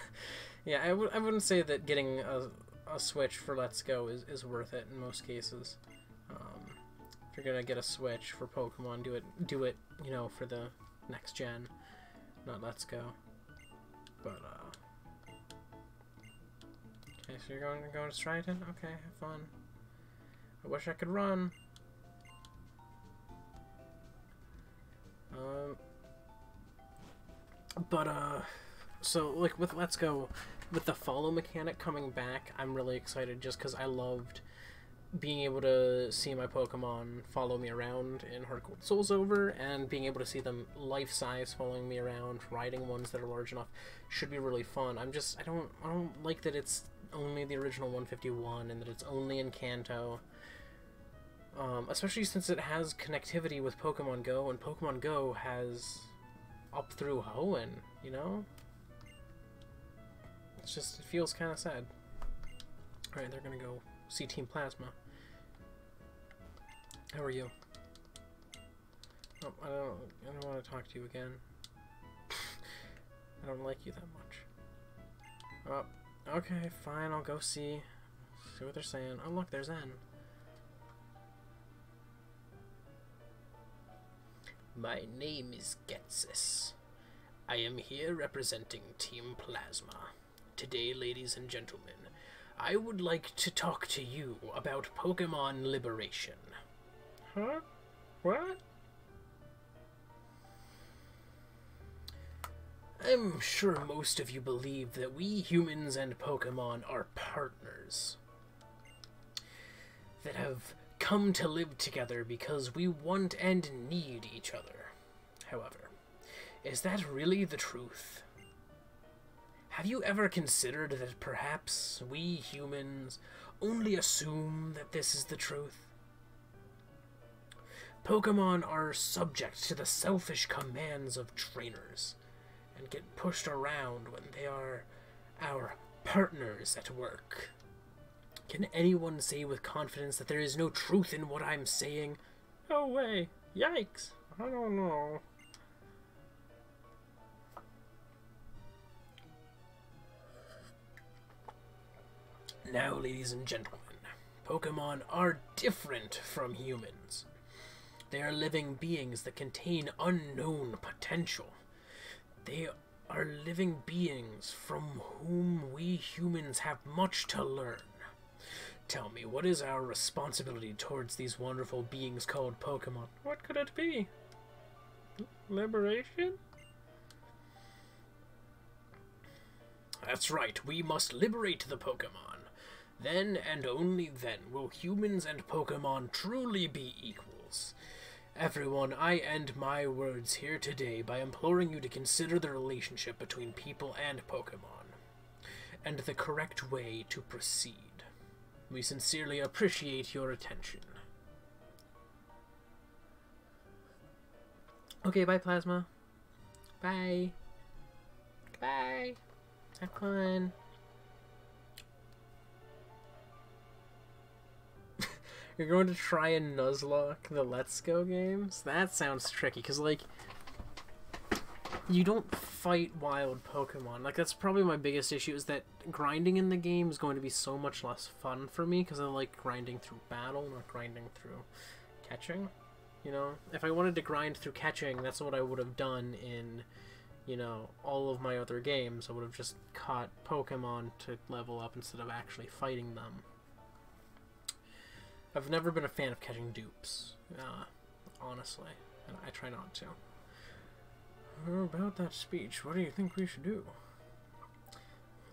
I wouldn't say that getting a Switch for Let's Go is worth it in most cases. If you're gonna get a Switch for Pokemon, do it, you know, for the next gen, not Let's Go. But okay, so you're going to Striaton? Okay, have fun. I wish I could run. So like with Let's Go, with the follow mechanic coming back, I'm really excited just because I loved being able to see my Pokemon follow me around in Heart Gold Soul Silver, and being able to see them life-size following me around, riding ones that are large enough, should be really fun. I don't like that it's only the original 151 and that it's only in Kanto. Especially since it has connectivity with Pokemon Go, and Pokemon Go has up through Hoenn, you know? It's just, it feels kind of sad. Alright, they're gonna go see Team Plasma. How are you? Oh, I don't want to talk to you again. I don't like you that much. Oh, okay, fine, I'll go see what they're saying. Oh look, there's N. My name is Getsis. I am here representing Team Plasma. Today, ladies and gentlemen, I would like to talk to you about Pokemon Liberation. Huh? What? I'm sure most of you believe that we humans and Pokemon are partners that have come to live together because we want and need each other. However, is that really the truth? Have you ever considered that perhaps we humans only assume that this is the truth? Pokemon are subject to the selfish commands of trainers and get pushed around when they are our partners at work. Can anyone say with confidence that there is no truth in what I'm saying? No way. Yikes. I don't know. Now, ladies and gentlemen, Pokemon are different from humans. They are living beings that contain unknown potential. They are living beings from whom we humans have much to learn. Tell me, what is our responsibility towards these wonderful beings called Pokemon? What could it be? Liberation? That's right, we must liberate the Pokemon. Then and only then will humans and Pokemon truly be equals. Everyone, I end my words here today by imploring you to consider the relationship between people and Pokemon, and the correct way to proceed. We sincerely appreciate your attention. Okay, bye, Plasma. Bye. Bye. Have fun. You're going to try and Nuzlocke the Let's Go games? That sounds tricky, because, like, you don't fight wild Pokemon. Like, that's probably my biggest issue, is that grinding in the game is going to be so much less fun for me, because I like grinding through battle, not grinding through catching. You know? If I wanted to grind through catching, that's what I would have done in, you know, all of my other games. I would have just caught Pokemon to level up instead of actually fighting them. I've never been a fan of catching dupes, honestly, and I try not to. About that speech, what do you think we should do?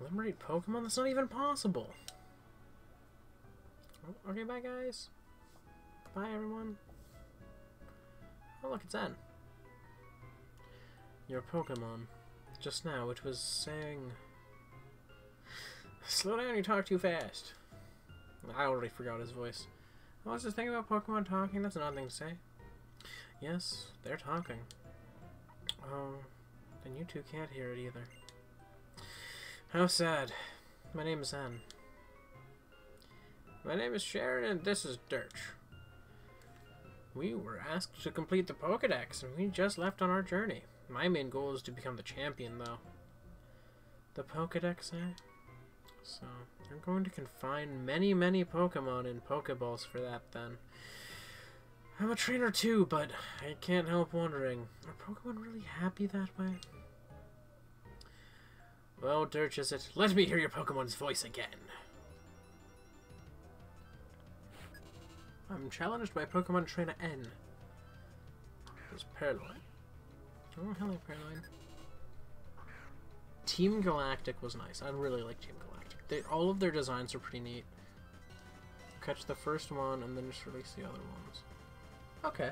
Liberate Pokemon? That's not even possible! Oh, okay, bye guys. Bye everyone. Oh look, it's N. Your Pokemon. Just now, it was saying... Slow down, you talk too fast. I already forgot his voice. Oh, what's this thing about Pokemon talking? That's an odd thing to say. Yes, they're talking. Oh, then you two can't hear it either. How sad. My name is Anne. My name is Sharon, and this is Dirch. We were asked to complete the Pokedex, and we just left on our journey. My main goal is to become the champion, though. The Pokedex, eh? So, you're going to confine many, many Pokemon in Pokeballs for that, then. I'm a trainer too, but I can't help wondering, are Pokemon really happy that way? Well, Dirch, is it? Let me hear your Pokemon's voice again. I'm challenged by Pokemon Trainer N. There's Purloin. Oh, hello, Purloin. Team Galactic was nice. I really like Team Galactic. All of their designs are pretty neat. Catch the first one and then just release the other ones. Okay.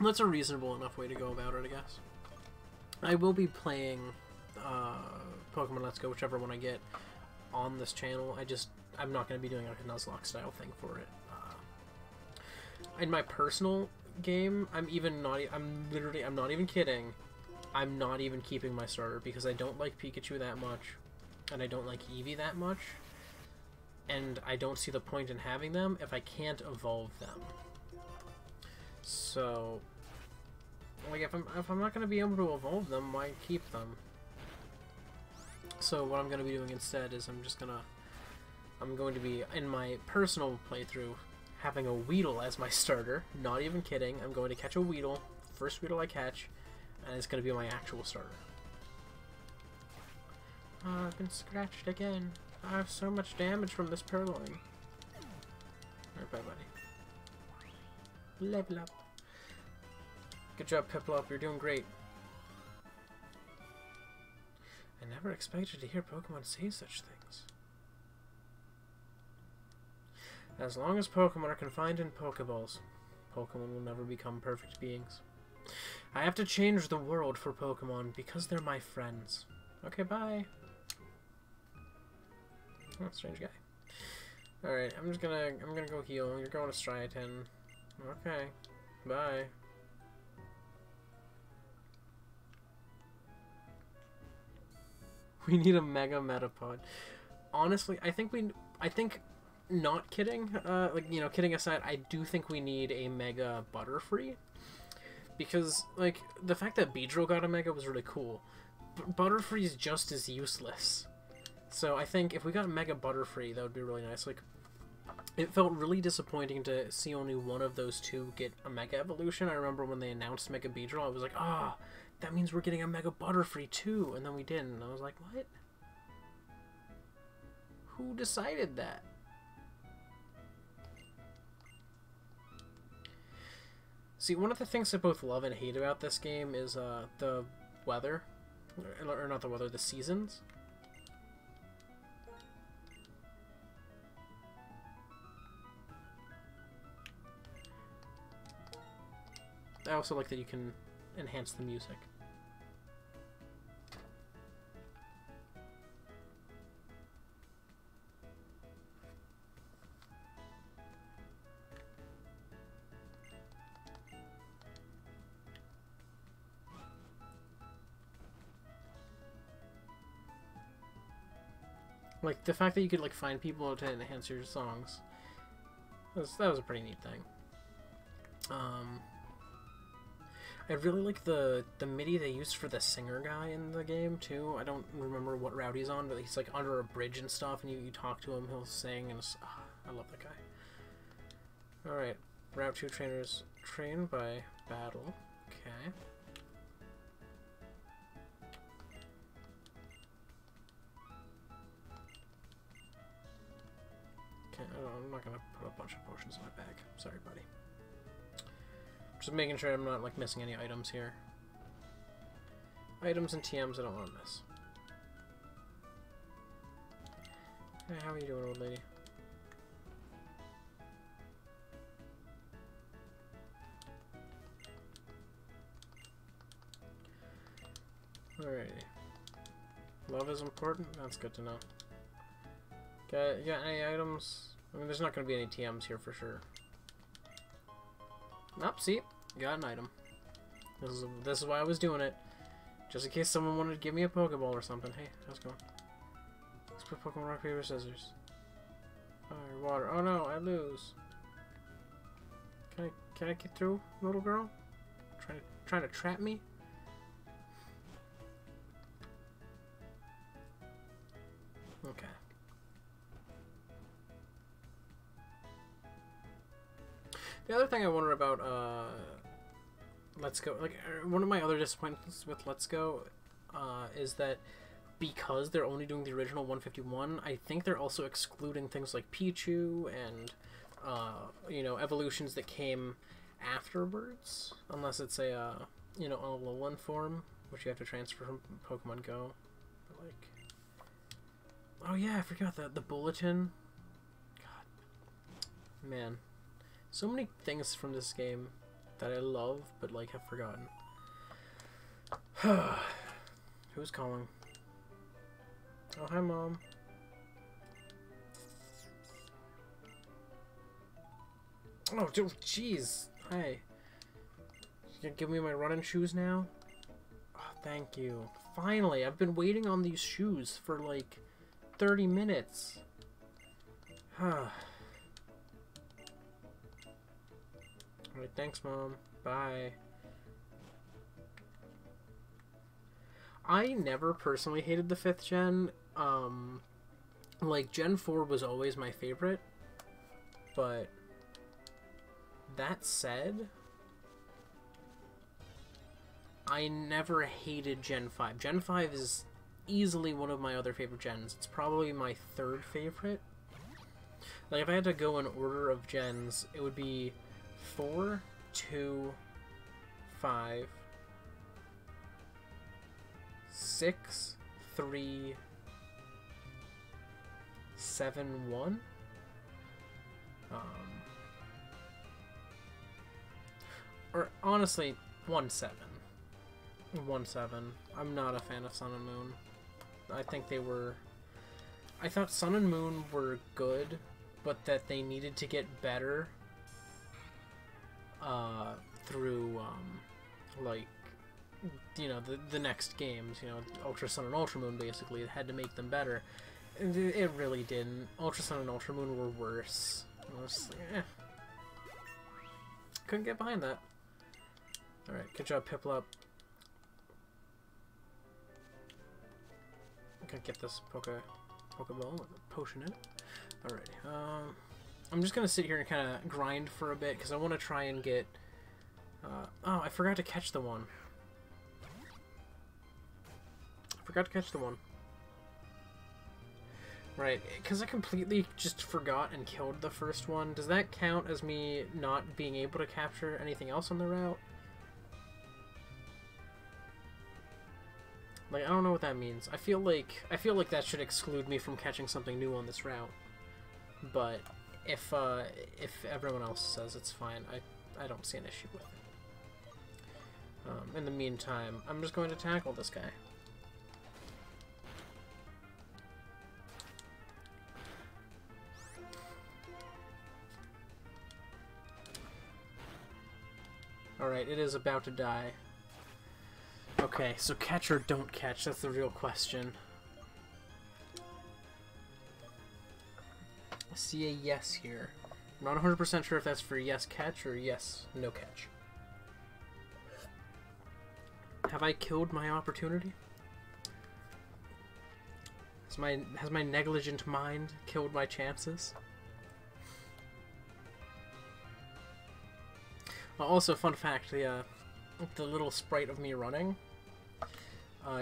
That's a reasonable enough way to go about it, I guess. I will be playing Pokemon Let's Go, whichever one I get, on this channel. I'm not going to be doing like a Nuzlocke style thing for it. In my personal game, I'm not even kidding. I'm not even keeping my starter because I don't like Pikachu that much, and I don't like Eevee that much, and I don't see the point in having them if I can't evolve them. So, like, if I'm not going to be able to evolve them, why keep them? So what I'm going to be doing instead is I'm going to be, in my personal playthrough, having a Weedle as my starter. Not even kidding. I'm going to catch a Weedle, first Weedle I catch, and it's going to be my actual starter. Oh, I've been scratched again. I have so much damage from this Purloin. Alright, bye, buddy. Level up. Good job, Piplup. You're doing great. never expected to hear Pokemon say such things. As long as Pokemon are confined in Pokeballs, Pokemon will never become perfect beings. I have to change the world for Pokemon because they're my friends. Okay, bye. Oh, strange guy. Alright, I'm gonna go heal. You're going to Striaton. Okay. Bye. We need a Mega Metapod. Honestly, I think not kidding, like, you know, kidding aside, I do think we need a Mega Butterfree. Because, like, the fact that Beedrill got a Mega was really cool. Butterfree is just as useless. So I think if we got Mega Butterfree, that would be really nice. Like, it felt really disappointing to see only one of those two get a Mega Evolution. I remember when they announced Mega Beedrill, I was like, ah, oh, that means we're getting a Mega Butterfree too. And then we didn't. And I was like, what? Who decided that? See, one of the things I both love and hate about this game is the weather. Or not the weather, the seasons. I also like that you can enhance the music. Like, the fact that you could, like, find people to enhance your songs. That was a pretty neat thing. I really like the MIDI they used for the singer guy in the game, too. I don't remember what route he's on, but he's, like, under a bridge and stuff, and you talk to him, he'll sing, and it's, I love that guy. Alright, Route 2 trainers trained by battle. Okay. I'm not gonna put a bunch of potions in my bag. Sorry, buddy. Just making sure I'm not, like, missing any items here. Items and TMs I don't want to miss. Hey, how are you doing, old lady? Alrighty. Love is important? That's good to know. You got any items? I mean, there's not going to be any TMs here for sure. Nope, see? Got an item. This is why I was doing it. Just in case someone wanted to give me a Pokeball or something. Hey, how's it going? Let's put Pokemon Rock, Paper, Scissors. Fire, water. Oh no, I lose. Can I get through, little girl? Trying to trap me? Okay. The other thing I wonder about Let's Go, like, one of my other disappointments with Let's Go is that because they're only doing the original 151, I think they're also excluding things like Pichu and you know, evolutions that came afterwards, unless it's a you know, a Alolan form, which you have to transfer from Pokemon Go. But, like, oh yeah, I forgot that the bulletin. God, man. So many things from this game that I love, but, like, have forgotten. Who's calling? Oh, hi, Mom. Oh, jeez. Hi. You gonna give me my running shoes now? Oh, thank you. Finally, I've been waiting on these shoes for, like, 30 minutes. Alright, thanks, Mom. Bye. I never personally hated the 5th gen. Like, Gen 4 was always my favorite. But that said, I never hated Gen 5. Gen 5 is easily one of my other favorite gens. It's probably my 3rd favorite. Like, if I had to go in order of gens, it would be 4, 2, 5, 6, 371. Or honestly, 1-7. 1-7. I'm not a fan of Sun and Moon. I think they were... I thought Sun and Moon were good, but that they needed to get better through, like, you know, the next games. You know, Ultra Sun and Ultra Moon, basically. It had to make them better. It really didn't. Ultra Sun and Ultra Moon were worse. I was just like, eh. Couldn't get behind that. Alright, good job, Piplup. I'm gonna get this Pokeball with a potion in it. Alright, I'm just gonna sit here and kind of grind for a bit, because I want to try and get... oh, I forgot to catch the one. Right, because I completely just forgot and killed the first one. Does that count as me not being able to capture anything else on the route? Like, I don't know what that means. I feel like that should exclude me from catching something new on this route. But if everyone else says it's fine, I don't see an issue with it. In the meantime, I'm just going to tackle this guy. Alright, it is about to die. Okay, so catch or don't catch, that's the real question. I see a yes here. I'm not 100% sure if that's for yes catch or yes no catch. Have I killed my opportunity? Has my negligent mind killed my chances? Also, fun fact, the little sprite of me running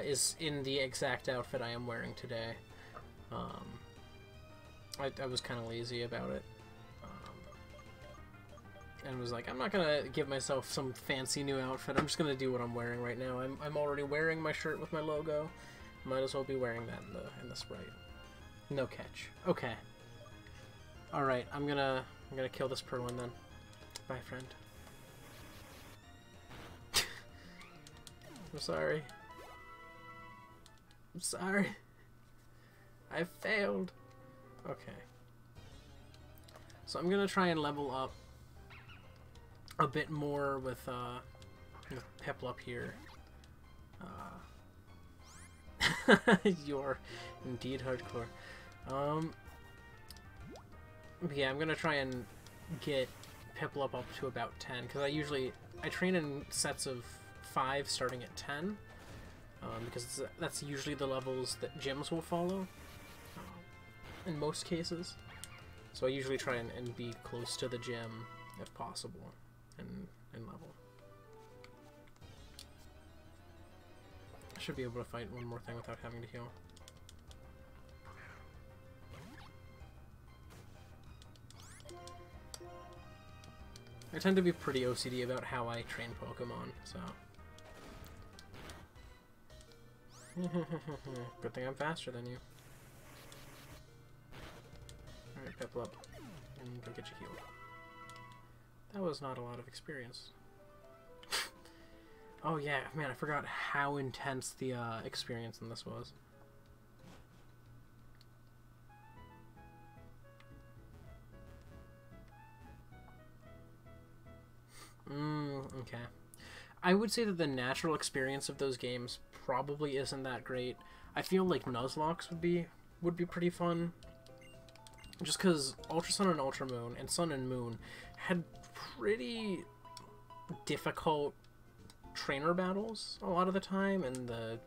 is in the exact outfit I am wearing today. I was kind of lazy about it. And was like, I'm not gonna give myself some fancy new outfit, I'm just gonna do what I'm wearing right now. I'm already wearing my shirt with my logo. Might as well be wearing that in the sprite. No catch. Okay. Alright, I'm gonna kill this Perlin then. Bye, friend. I'm sorry. I'm sorry. I failed. Okay. So I'm gonna try and level up a bit more with Piplup here. You're indeed hardcore. Yeah, I'm gonna try and get Piplup up to about 10, because I train in sets of 5 starting at 10, because that's usually the levels that gyms will follow in most cases. So I usually try and be close to the gym if possible in level. I should be able to fight one more thing without having to heal. I tend to be pretty OCD about how I train Pokemon, so... Good thing I'm faster than you. Alright, Piplup. And go get you healed. That was not a lot of experience. Oh yeah, man, I forgot how intense the experience in this was. Okay. I would say that the natural experience of those games probably isn't that great. I feel like Nuzlocke would be pretty fun. Just because Ultra Sun and Ultra Moon and Sun and Moon had pretty difficult trainer battles a lot of the time, and the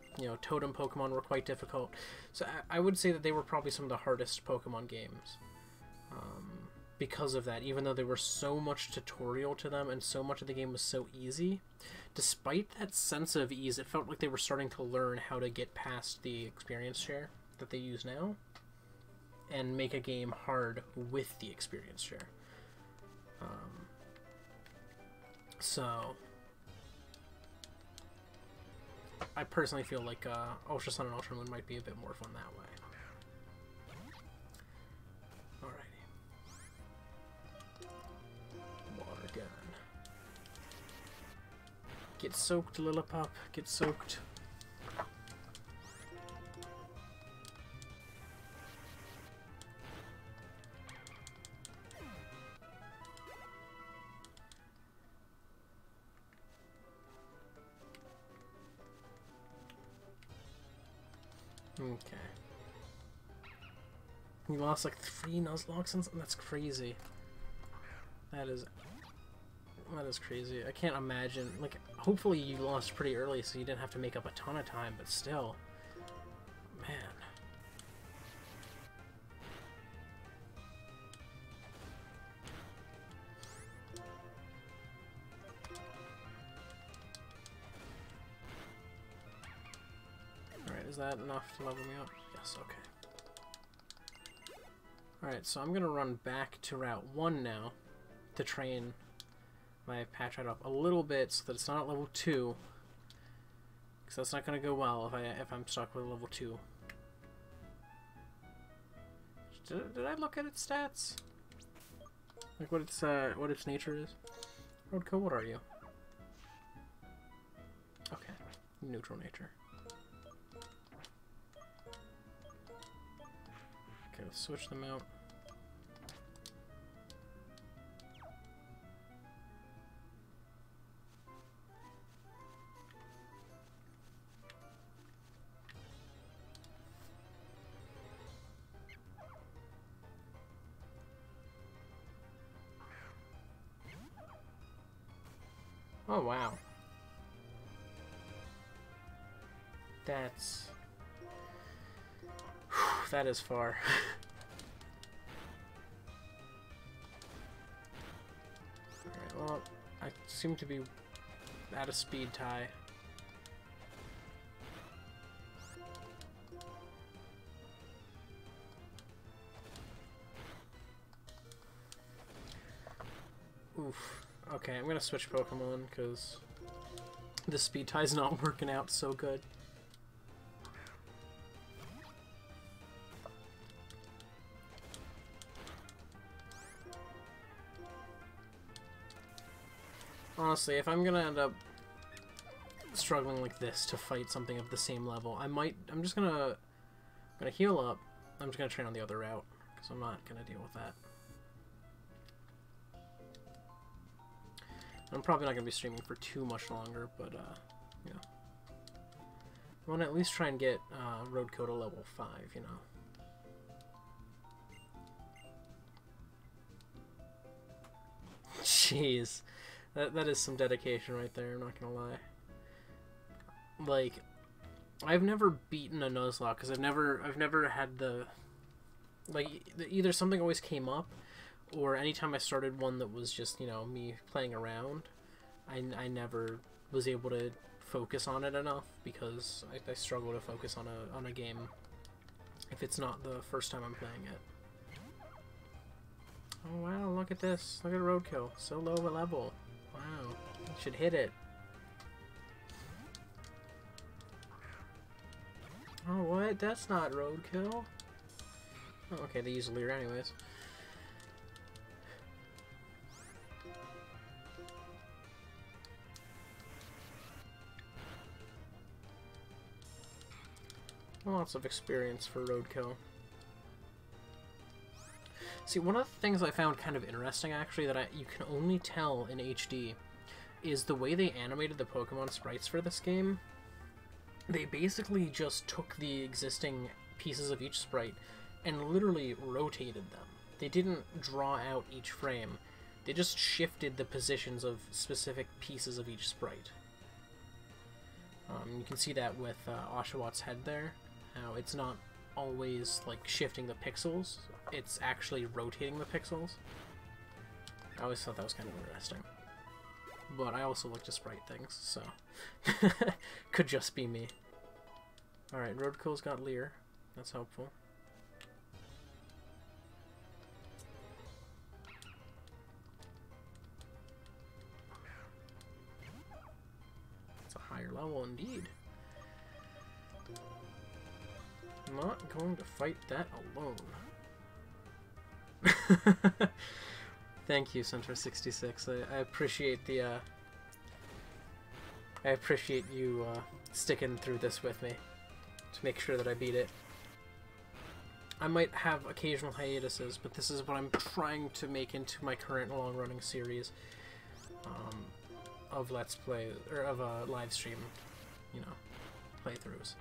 totem Pokemon were quite difficult. So I would say that they were probably some of the hardest Pokemon games. Because of that, even though there was so much tutorial to them and so much of the game was so easy, despite that sense of ease, it felt like they were starting to learn how to get past the experience share that they use now and make a game hard with the experience share. So I personally feel like Ultra Sun and Ultra Moon might be a bit more fun that way. Alrighty. Water gun. Get soaked, Lillipop. Get soaked. Okay. We lost like 3 Nuzlocke since. That's crazy. That is crazy. I can't imagine. Like, hopefully you lost pretty early, so you didn't have to make up a ton of time. But still, man. Alright, is that enough to level me up? Yes, okay. Alright, so I'm gonna run back to Route 1 now to train my Patrat up a little bit so that it's not at level 2. Because that's not gonna go well if I'm stuck with level 2. Did I look at its stats? Like what its nature is? Roadco, what are you? Okay. Neutral nature. Okay, let's switch them out. Oh, wow. That's... Whew, that is far. Alright, well, I seem to be at a speed tie. Oof. Okay, I'm gonna switch Pokemon because the speed tie's not working out so good. Honestly, if I'm gonna end up struggling like this to fight something of the same level, I'm just gonna heal up. I'm just gonna train on the other route because I'm not gonna deal with that. I'm probably not going to be streaming for too much longer, but, you know. I want to at least try and get Roadco to level 5, you know. Jeez. That is some dedication right there, I'm not going to lie. Like, I've never beaten a Nuzlocke, because I've never had the... Like, either something always came up, or anytime I started one that was just, you know, me playing around, I never was able to focus on it enough because I struggle to focus on a game if it's not the first time I'm playing it. Oh wow, look at this. Look at Roadkill. So low a level. Wow. I should hit it. Oh what? That's not Roadkill. Oh, okay, they use Leer anyways. Lots of experience for Roadkill. See, one of the things I found kind of interesting, actually, that you can only tell in HD, is the way they animated the Pokemon sprites for this game. They basically just took the existing pieces of each sprite and literally rotated them. They didn't draw out each frame. They just shifted the positions of specific pieces of each sprite. You can see that with Oshawott head there. How it's not always like shifting the pixels, it's actually rotating the pixels. I always thought that was kind of interesting. But I also like to sprite things, so could just be me. Alright, Roadkill's got Leer. That's helpful. It's a higher level indeed. not going to fight that alone. Thank you, Centaur66. I appreciate the, I appreciate you, sticking through this with me to make sure that I beat it. I might have occasional hiatuses, but this is what I'm trying to make into my current long-running series of Let's Play, or of live stream, you know, playthroughs.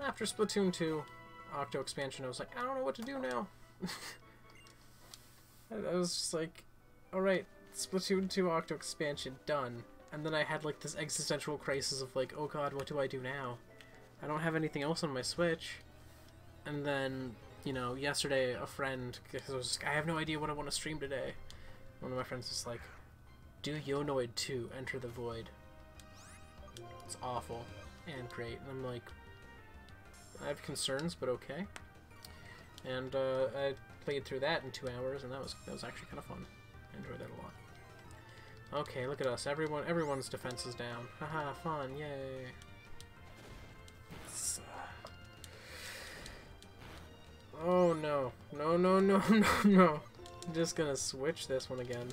After Splatoon 2 Octo expansion, I was like, I don't know what to do now. I was just like, alright, Splatoon 2 Octo expansion, done. And then I had like this existential crisis of like, oh god, what do I do now? I don't have anything else on my Switch. And then, you know, yesterday a friend, because I was like, I have no idea what I want to stream today. One of my friends was like, do Yonoid 2, Enter the Void. It's awful and great. And I'm like, I have concerns, but okay. And I played through that in 2 hours, and that was actually kind of fun. I enjoyed that a lot. Okay, look at us. Everyone's defense is down. Haha, fun, yay. It's, oh no. No, no, no, no, no. I'm just gonna switch this one again.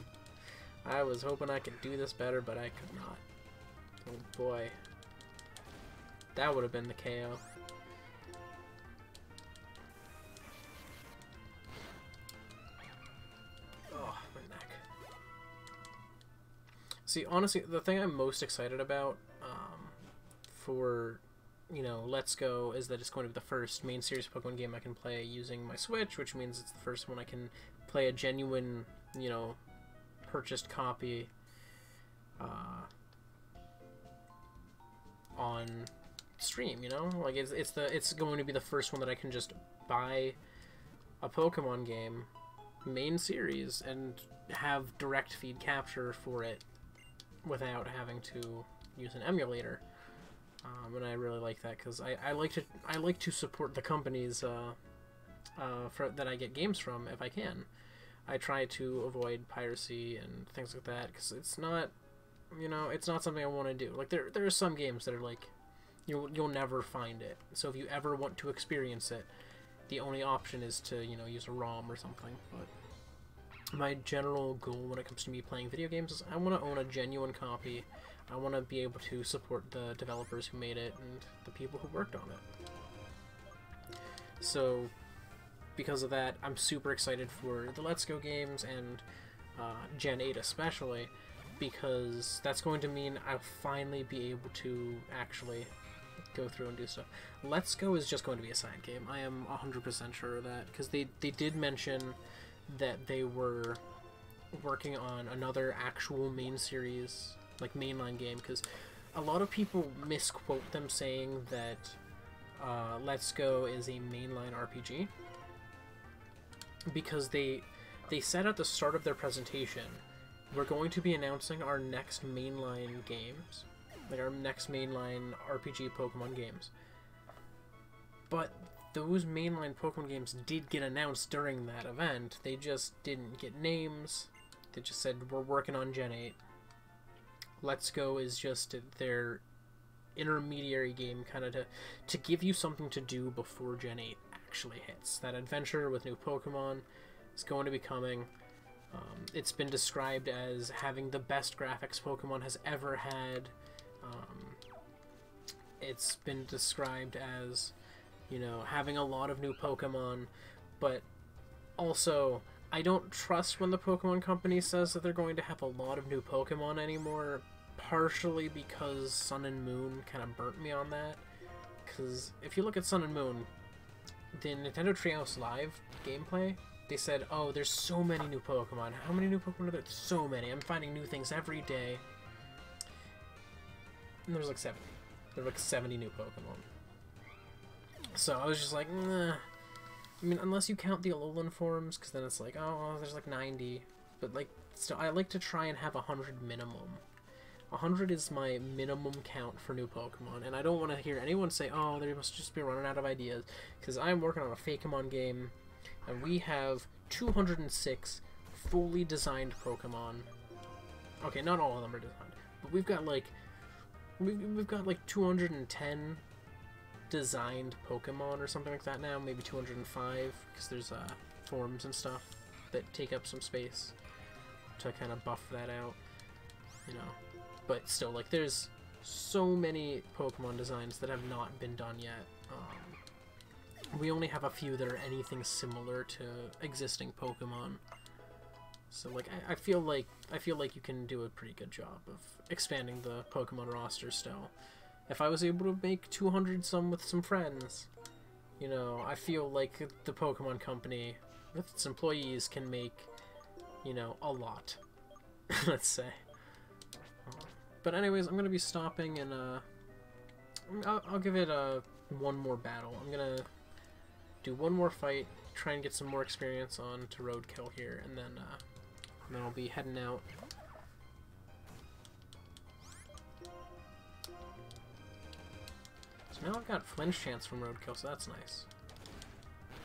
I was hoping I could do this better, but I could not. Oh boy. That would have been the KO. Oh, my neck. See, honestly, the thing I'm most excited about for, you know, Let's Go is that it's going to be the first main series Pokemon game I can play using my Switch, which means it's the first one I can play a genuine, you know, purchased copy on stream, you know? Like, it's going to be the first one that I can just buy a Pokemon game, main series, and have direct feed capture for it without having to use an emulator. And I really like that because I like to support the companies that I get games from if I can. I try to avoid piracy and things like that because it's not, you know, it's not something I want to do. Like there are some games that are like you'll never find it. So if you ever want to experience it, the only option is to, you know, use a ROM or something. But my general goal when it comes to me playing video games is I want to own a genuine copy. I want to be able to support the developers who made it and the people who worked on it. So because of that, I'm super excited for the Let's Go games and Gen 8 especially, because that's going to mean I'll finally be able to actually go through and do stuff. Let's Go is just going to be a side game. I am 100% sure of that, because they did mention that they were working on another actual main series, like mainline game, because a lot of people misquote them saying that Let's Go is a mainline RPG, because they said at the start of their presentation, we're going to be announcing our next mainline games, like our next mainline RPG Pokemon games. But those mainline Pokemon games did get announced during that event. They just didn't get names. They just said, we're working on Gen 8. Let's Go is just their intermediary game, kind of to give you something to do before Gen 8 actually hits. That adventure with new Pokemon is going to be coming. It's been described as having the best graphics Pokemon has ever had. It's been described as, you know, having a lot of new Pokemon, but also I don't trust when the Pokemon Company says that they're going to have a lot of new Pokemon anymore, partially because Sun and Moon kind of burnt me on that. Because if you look at Sun and Moon, the Nintendo Treehouse Live gameplay, they said, oh, there's so many new Pokemon. How many new Pokemon are there? So many. I'm finding new things every day. And there's like 70. There were like 70 new Pokemon. So I was just like, nah. I mean, unless you count the Alolan forms, because then it's like, oh, well, there's like 90. But like, still, I like to try and have 100 minimum. 100 is my minimum count for new Pokemon, and I don't want to hear anyone say, oh, they must just be running out of ideas, because I'm working on a Fakemon game, and we have 206 fully designed Pokemon. Okay, not all of them are designed, but we've got like 210 designed Pokemon or something like that now, maybe 205, because there's forms and stuff that take up some space to kind of buff that out, you know. But still, like, there's so many Pokemon designs that have not been done yet. We only have a few that are anything similar to existing Pokemon. So, like, I feel like you can do a pretty good job of expanding the Pokemon roster still. If I was able to make 200 some with some friends, you know, I feel like the Pokemon Company with its employees can make, you know, a lot. Let's say. But anyways, I'm gonna be stopping and I'll give it one more battle. I'm gonna do one more fight, try and get some more experience on to Roadkill here, and then I'll be heading out. So now I've got flinch chance from Roadkill, so that's nice.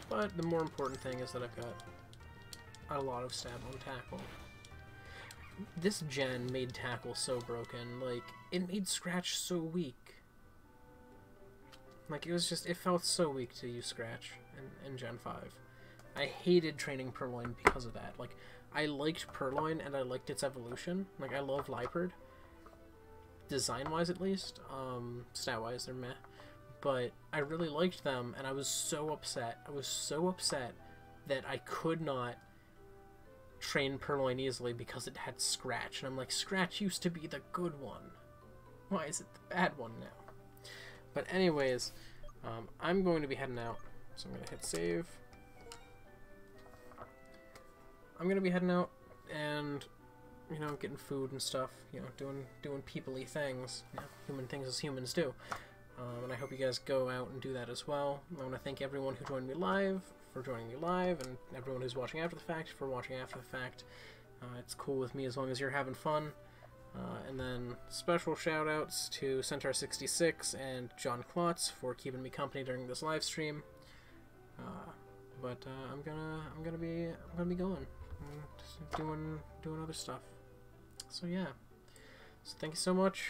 But the more important thing is that I've got a lot of stab on tackle. This gen made tackle so broken, like, it made Scratch so weak. Like, it felt so weak to use Scratch in Gen 5. I hated training Purloin because of that. Like, I liked Purloin and I liked its evolution. Like, I love Liepard. Design-wise, at least. Stat-wise, they're meh. But I really liked them, and I was so upset. I was so upset that I could not train Purloin easily because it had Scratch. And I'm like, Scratch used to be the good one. Why is it the bad one now? But anyways, I'm going to be heading out, so I'm going to hit save. I'm going to be heading out and, you know, getting food and stuff, you know, doing people-y things, you know, human things as humans do. And I hope you guys go out and do that as well. I want to thank everyone who joined me live for joining me live, and everyone who's watching after the fact for watching after the fact. It's cool with me as long as you're having fun. And then special shout-outs to Centaur66 and John Klotz for keeping me company during this live stream. But I'm gonna be going, just doing other stuff. So yeah. So thank you so much.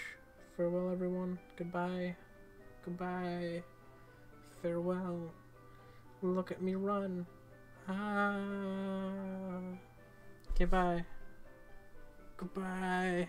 Farewell, everyone. Goodbye. Goodbye. Farewell. Look at me run. Ah. Okay, bye. Goodbye.